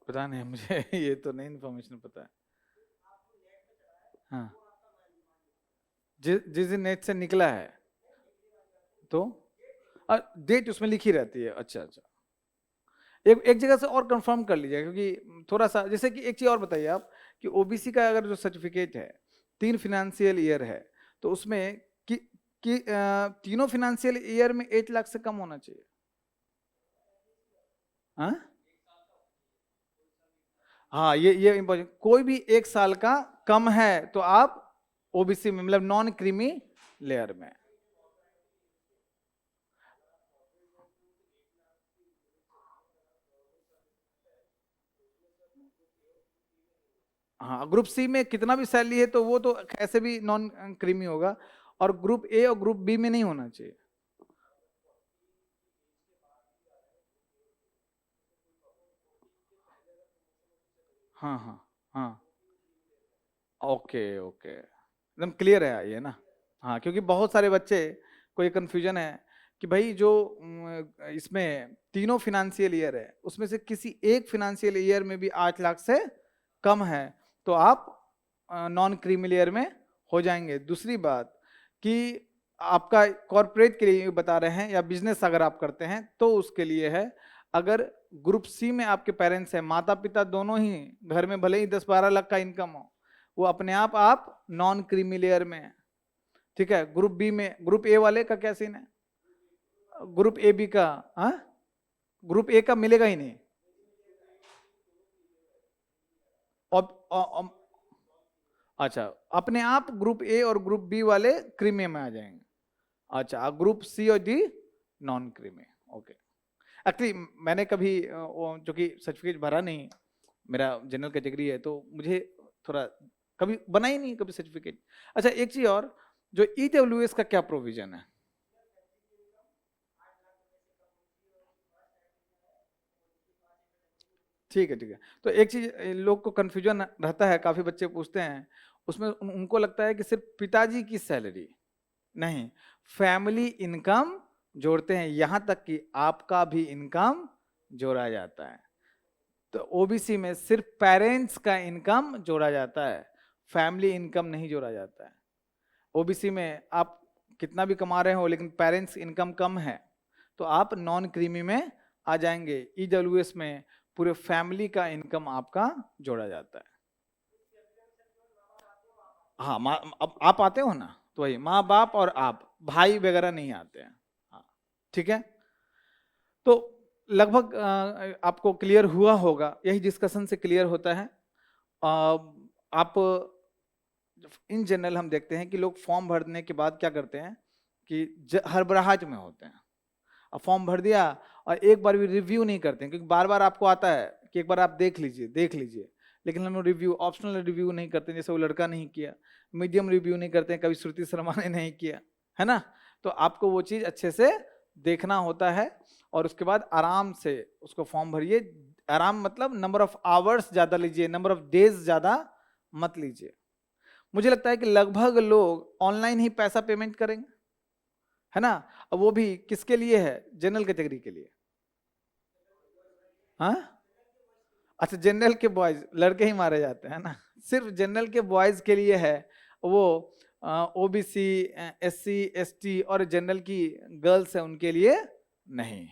पता नहीं मुझे ये तो नहीं इन्फॉर्मेशन पता है। हाँ, जिस दिन नेट से निकला है तो डेट उसमें लिखी रहती है। अच्छा अच्छा, एक एक जगह से और कंफर्म कर लीजिएगा, क्योंकि थोड़ा सा, जैसे कि एक चीज और बताइए आप कि ओबीसी का अगर जो सर्टिफिकेट है 3 फाइनेंशियल ईयर है, तो उसमें तीनों फाइनेंशियल ईयर में 8 लाख से कम होना चाहिए। हाँ हाँ, ये इम्पोर्टेंट, कोई भी 1 साल का कम है तो आप ओबीसी में, मतलब नॉन क्रीमी लेयर में। हाँ, ग्रुप सी में कितना भी सैलरी है तो वो तो कैसे भी नॉन क्रीमी होगा, और ग्रुप ए और ग्रुप बी में नहीं होना चाहिए। हाँ हाँ हाँ, ओके ओके, एकदम क्लियर है ये ना। हाँ, क्योंकि बहुत सारे बच्चे को ये कंफ्यूजन है कि भाई जो इसमें तीनों फिनेंशियल ईयर है उसमें से किसी एक फिनेंशियल ईयर में भी 8 लाख से कम है तो आप नॉन क्रीमी लेयर में हो जाएंगे। दूसरी बात कि आपका कॉरपोरेट के लिए बता रहे हैं या बिजनेस अगर आप करते हैं तो उसके लिए है, अगर ग्रुप सी में आपके पेरेंट्स हैं, माता पिता दोनों ही घर में, भले ही 10-12 लाख का इनकम हो, वो अपने आप नॉन क्रीमी लेयर में है। ठीक है, ग्रुप बी में, ग्रुप ए वाले का क्या सीन है? ग्रुप ए बी का, हाँ, ग्रुप ए का मिलेगा ही नहीं। और अच्छा, अपने आप ग्रुप ए और ग्रुप बी वाले क्रीमी में आ जाएंगे। अच्छा, ग्रुप सी और D non creamy. Okay, actually मैंने कभी जो कि सर्टिफिकेट भरा नहीं, मेरा जनरल कैटेगरी है, तो मुझे थोड़ा कभी बना ही नहीं कभी सर्टिफिकेट। अच्छा, एक चीज और, जो ईडब्ल्यूएस का क्या प्रोविजन है? ठीक है ठीक है, तो एक चीज लोग को कंफ्यूजन रहता है, काफी बच्चे पूछते हैं, उसमें उनको लगता है कि सिर्फ पिताजी की सैलरी नहीं, फैमिली इनकम जोड़ते हैं, यहां तक कि आपका भी इनकम जोड़ा जाता है। तो ओबीसी में सिर्फ पेरेंट्स का इनकम जोड़ा जाता है, फैमिली इनकम नहीं जोड़ा जाता है। ओबीसी में आप कितना भी कमा रहे हो लेकिन पेरेंट्स इनकम कम है तो आप नॉन क्रीमी में आ जाएंगे। ईडब्ल्यूएस में पूरे फैमिली का इनकम आपका जोड़ा जाता है। हाँ, माँ, अब आप आते हो ना, तो वही माँ बाप और आप, भाई वगैरह नहीं आते हैं। हाँ, ठीक है, तो लगभग आपको क्लियर हुआ होगा, यही डिस्कशन से क्लियर होता है। अ, आप इन जनरल हम देखते हैं कि लोग फॉर्म भरने के बाद क्या करते हैं कि हड़बड़ाहट में होते हैं, अब फॉर्म भर दिया और एक बार भी रिव्यू नहीं करते हैं, क्योंकि बार बार आपको आता है कि एक बार आप देख लीजिए देख लीजिए, लेकिन हम लोग रिव्यू, ऑप्शनल रिव्यू नहीं करते हैं, जैसे वो लड़का नहीं किया, मीडियम रिव्यू नहीं करते हैं, कभी श्रुति शर्मा ने नहीं किया, है ना। तो आपको वो चीज़ अच्छे से देखना होता है और उसके बाद आराम से उसको फॉर्म भरिए। आराम मतलब नंबर ऑफ आवर्स ज़्यादा लीजिए, नंबर ऑफ डेज ज़्यादा मत लीजिए। मुझे लगता है कि लगभग लोग ऑनलाइन ही पैसा पेमेंट करेंगे, है ना। अब वो भी किसके लिए है? जनरल कैटेगरी के लिए। हाँ, अच्छा, जनरल के बॉयज, लड़के ही मारे जाते हैं ना, सिर्फ जनरल के बॉयज के लिए है वो। ओबीसी, एससी, एसटी और जनरल की गर्ल्स है उनके लिए नहीं।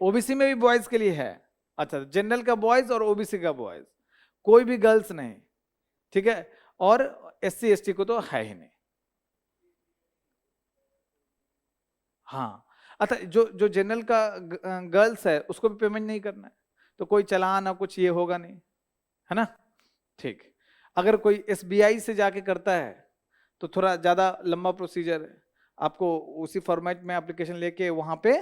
ओबीसी में भी बॉयज के लिए है, अच्छा, जनरल का बॉयज और ओबीसी का बॉयज, कोई भी गर्ल्स नहीं, ठीक है। और एससी एसटी को तो है ही नहीं। हाँ, अच्छा, जो जो जनरल का गर्ल्स है उसको भी पेमेंट नहीं करना है, तो कोई चालान और कुछ ये होगा नहीं, है ना। ठीक, अगर कोई एसबीआई से जाके करता है तो थोड़ा ज़्यादा लंबा प्रोसीजर है, आपको उसी फॉर्मेट में एप्लीकेशन लेके वहाँ पे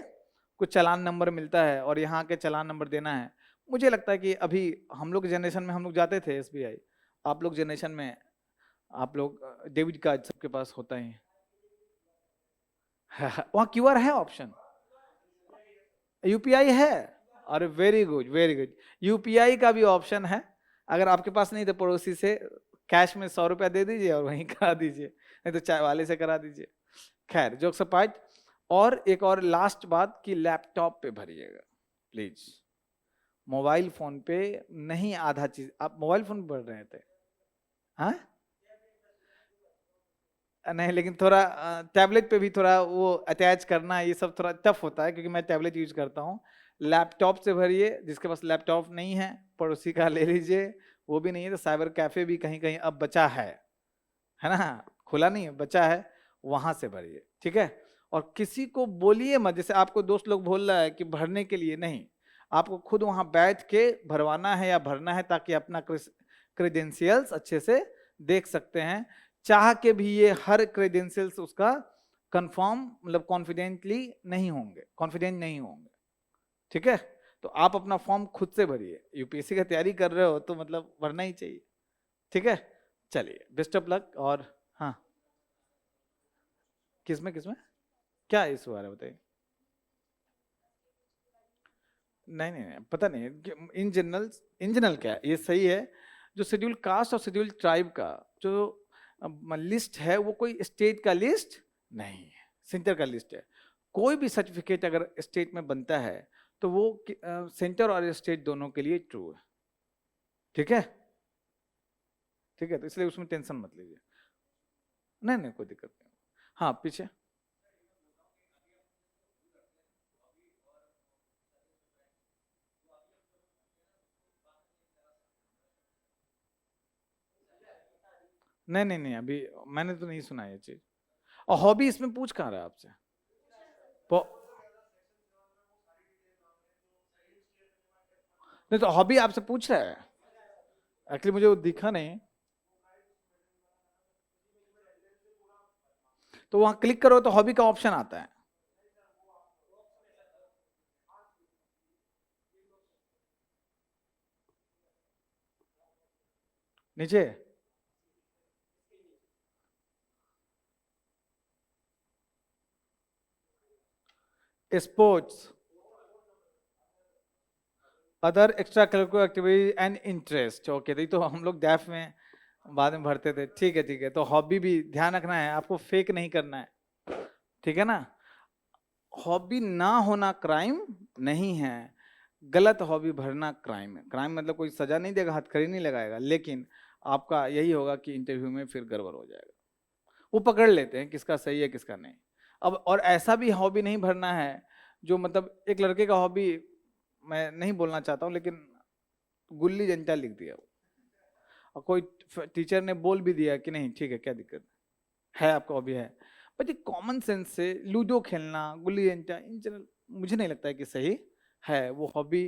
कुछ चालान नंबर मिलता है और यहाँ के चालान नंबर देना है। मुझे लगता है कि अभी हम लोग जनरेशन में हम लोग जाते थे एसबीआई, आप लोग जनरेशन में आप लोग डेबिट कार्ड सबके पास होता ही है। वहाँ क्यूआर है ऑप्शन, यूपीआई है? अरे very good very good. UPI का भी ऑप्शन है। अगर आपके पास नहीं तो पड़ोसी से कैश में 100 रुपया दे दीजिए और वहीं करा दीजिए, नहीं तो चाय वाले से करा दीजिए। खैर जोक्स अपार्ट, और एक और लास्ट बात कि लैपटॉप पे भरिएगा प्लीज, मोबाइल फोन पे नहीं। आधा चीज आप मोबाइल फोन पढ़ रहे थे? हाँ नहीं, लेकिन थोड़ा टैबलेट पे भी थोड़ा वो अटैच करना ये सब थोड़ा टफ होता है, क्योंकि मैं टैबलेट यूज करता हूँ। लैपटॉप से भरिए, जिसके पास लैपटॉप नहीं है पड़ोसी का ले लीजिए, वो भी नहीं है तो साइबर कैफे भी कहीं कहीं अब बचा है ना, खुला नहीं है, बचा है, वहां से भरिए, ठीक है। और किसी को बोलिए मत, जैसे आपको दोस्त लोग बोल रहा है कि भरने के लिए, नहीं, आपको खुद वहां बैठ के भरवाना है या भरना है, ताकि अपना क्रेडेंशियल्स अच्छे से देख सकते हैं। चाह के भी ये हर क्रेडेंशियल्स उसका कंफर्म मतलब कॉन्फिडेंट नहीं होंगे, ठीक है। तो आप अपना फॉर्म खुद से भरिए, यूपीएससी का तैयारी कर रहे हो तो मतलब भरना ही चाहिए, ठीक है। चलिए बेस्ट ऑफ लक। और हाँ, किसमें किसमें क्या इशू आ रहा है बताइए। नहीं नहीं नहीं, पता नहीं, इन जनरल, इन जनरल क्या है, ये सही है। जो शेड्यूल कास्ट और शेड्यूल ट्राइब का जो लिस्ट है, वो कोई स्टेट का लिस्ट नहीं है, सेंटर का लिस्ट है। कोई भी सर्टिफिकेट अगर स्टेट में बनता है तो वो सेंटर और स्टेट दोनों के लिए ट्रू है, ठीक है, ठीक है। तो इसलिए उसमें टेंशन मत लीजिए। नहीं नहीं कोई दिक्कत नहीं। हाँ पीछे, नहीं नहीं नहीं, अभी मैंने तो नहीं सुना ये चीज। और हॉबी इसमें पूछ कहाँ रहा है आपसे? तो नहीं, तो हॉबी आपसे पूछ रहा है, एक्चुअली मुझे वो दिखा नहीं। तो वहां क्लिक करो तो हॉबी का ऑप्शन आता है नीचे। Sports, other extra curricular activities and interest, okay. तो ये तो हम लोग डैफ में बाद में भरते थे, ठीक है ठीक है। तो हॉबी भी ध्यान रखना है, आपको फेक नहीं करना है, ठीक है ना। हॉबी ना होना क्राइम नहीं है, गलत हॉबी भरना क्राइम है। क्राइम मतलब कोई सजा नहीं देगा, हथकड़ी नहीं लगाएगा, लेकिन आपका यही होगा कि इंटरव्यू में फिर गड़बड़ हो जाएगा। वो पकड़ लेते हैं किसका सही है किसका नहीं। अब और ऐसा भी हॉबी नहीं भरना है जो मतलब, एक लड़के का हॉबी मैं नहीं बोलना चाहता हूँ, लेकिन गुल्ली डंडा लिख दिया वो। और कोई टीचर ने बोल भी दिया कि नहीं ठीक है, क्या दिक्कत है, आपका हॉबी है, बट ये कॉमन सेंस से लूडो खेलना, गुल्ली डंडा इन जनरल मुझे नहीं लगता है कि सही है। वो हॉबी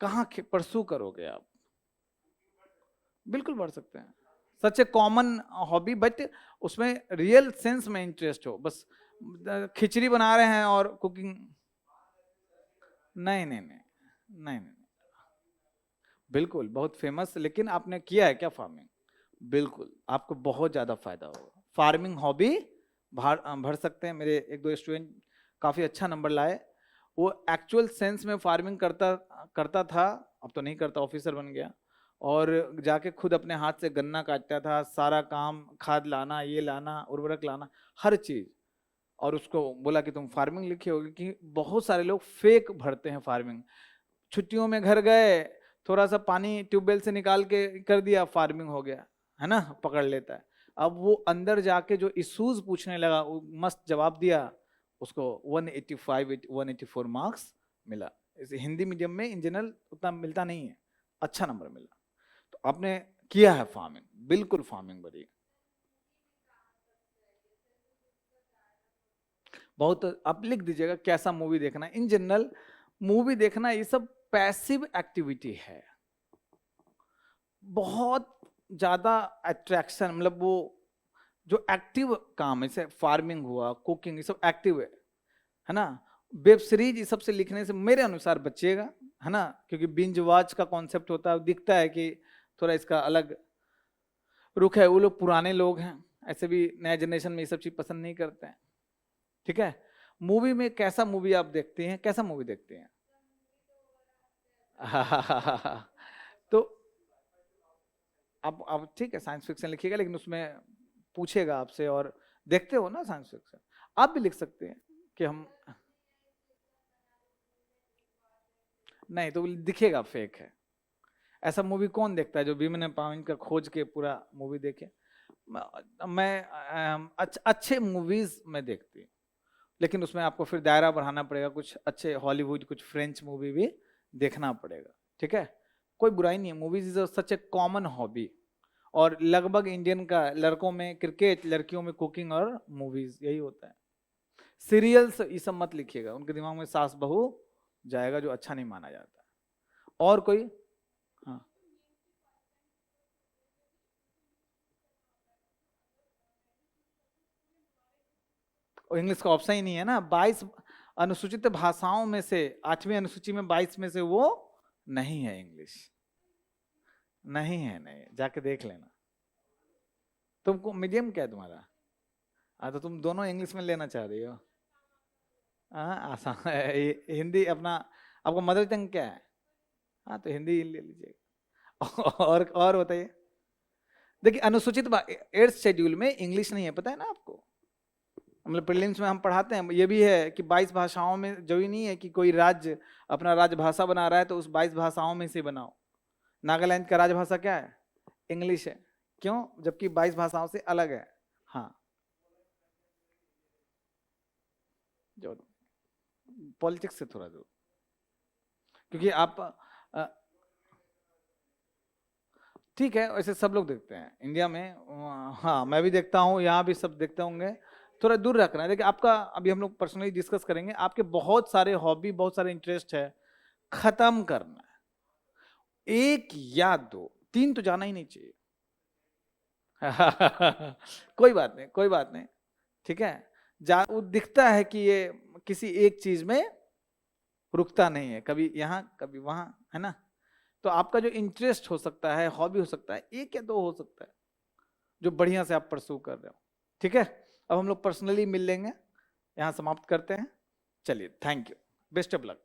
कहाँ परसू करोगे आप? बिल्कुल बढ़ सकते हैं, सच ए कॉमन हॉबी, बट उसमें रियल सेंस में इंटरेस्ट हो। बस खिचड़ी बना रहे हैं और कुकिंग, नहीं नहीं नहीं नहीं नहीं, बिल्कुल बहुत फेमस, लेकिन आपने किया है क्या फार्मिंग? बिल्कुल आपको बहुत ज़्यादा फायदा होगा। फार्मिंग हॉबी भर सकते हैं। मेरे एक दो स्टूडेंट काफ़ी अच्छा नंबर लाए। वो एक्चुअल सेंस में फार्मिंग करता करता था, अब तो नहीं करता, ऑफिसर बन गया। और जाके खुद अपने हाथ से गन्ना काटता था, सारा काम, खाद लाना, ये लाना, उर्वरक लाना, हर चीज़। और उसको बोला कि तुम फार्मिंग लिखे होगी, कि बहुत सारे लोग फेक भरते हैं फार्मिंग। छुट्टियों में घर गए, थोड़ा सा पानी ट्यूबवेल से निकाल के कर दिया, फार्मिंग हो गया, है ना, पकड़ लेता है। अब वो अंदर जाके जो इश्यूज पूछने लगा, वो मस्त जवाब दिया, उसको 185 184 मार्क्स मिला। इसे हिंदी मीडियम में इन जनरल उतना मिलता नहीं है, अच्छा नंबर मिला। तो आपने किया है फार्मिंग, बिल्कुल फार्मिंग बढ़िया। बहुत, आप लिख दीजिएगा कैसा मूवी देखना है। इन जनरल मूवी देखना ये सब पैसिव एक्टिविटी है, बहुत ज्यादा अट्रैक्शन मतलब वो जो एक्टिव काम है, जैसे फार्मिंग हुआ, कुकिंग, ये सब एक्टिव है ना। वेब सीरीज ये सब से लिखने से मेरे अनुसार बचिएगा, है ना, क्योंकि बिंज वॉच का कॉन्सेप्ट होता है, दिखता है कि थोड़ा इसका अलग रुख है, वो लोग पुराने लोग हैं, ऐसे भी नया जनरेशन में ये सब चीज पसंद नहीं करते हैं, ठीक है। मूवी में कैसा मूवी आप देखते हैं, कैसा मूवी देखते हैं? तो आप ठीक है साइंस फिक्शन लिखिएगा, लेकिन उसमें पूछेगा आपसे, और देखते हो ना साइंस फिक्शन, आप भी लिख सकते हैं कि हम, नहीं तो दिखेगा फेक है। ऐसा मूवी कौन देखता है जो भीम ने पावन का खोज के पूरा मूवी देखे? मैं अच्छे मूवीज में देखती हूँ, लेकिन उसमें आपको फिर दायरा बढ़ाना पड़ेगा, कुछ अच्छे हॉलीवुड, कुछ फ्रेंच मूवी भी देखना पड़ेगा, ठीक है? कोई बुराई नहीं है, movies is such A common hobby. और लगभग इंडियन का लड़कों में क्रिकेट, लड़कियों में कुकिंग और मूवीज, यही होता है। सीरियल्स ये सब मत लिखिएगा, उनके दिमाग में सास बहू जाएगा, जो अच्छा नहीं माना जाता। और कोई? हाँ, इंग्लिश का ऑप्शन ही नहीं है ना। 22 अनुसूचित भाषाओं में से 8वीं अनुसूची में 22 में से वो नहीं है इंग्लिश, नहीं है, नहीं, जाके देख लेना। तुमको मीडियम क्या है तुम्हारा? हाँ, तो तुम दोनों इंग्लिश में लेना चाह रही हो? हाँ, आसान है हिंदी अपना। आपको मदर टंग क्या है? हाँ, तो हिंदी ही ले लीजिएगा। और बताइए। देखिए, अनुसूचित 8th शेड्यूल में इंग्लिश नहीं है, पता है ना आपको? मतलब प्रीलिम्स में हम पढ़ाते हैं, ये भी है कि 22 भाषाओं में, जरूरी नहीं है कि कोई राज्य अपना राजभाषा बना रहा है तो उस 22 भाषाओं में से बनाओ। नागालैंड का राजभाषा क्या है? इंग्लिश है। क्यों? जबकि 22 भाषाओं से अलग है। हाँ, जो पॉलिटिक्स से थोड़ा दूर, क्योंकि आप ठीक है, वैसे सब लोग देखते हैं इंडिया में, हाँ मैं भी देखता हूँ, यहाँ भी सब देखते होंगे। थोड़ा दूर रखना है। देखिए, आपका अभी हम लोग पर्सनली डिस्कस करेंगे, आपके बहुत सारे हॉबी, बहुत सारे इंटरेस्ट है, खत्म करना है। एक या दो, तीन तो जाना ही नहीं चाहिए। कोई बात नहीं, कोई बात नहीं, ठीक है। वो दिखता है कि ये किसी एक चीज में रुकता नहीं है, कभी यहाँ कभी वहां, है ना? तो आपका जो इंटरेस्ट हो सकता है, हॉबी हो सकता है, एक या दो हो सकता है जो बढ़िया से आप परसू कर रहे हो, ठीक है? अब हम लोग पर्सनली मिल लेंगे, यहाँ समाप्त करते हैं। चलिए, thank you, best of luck.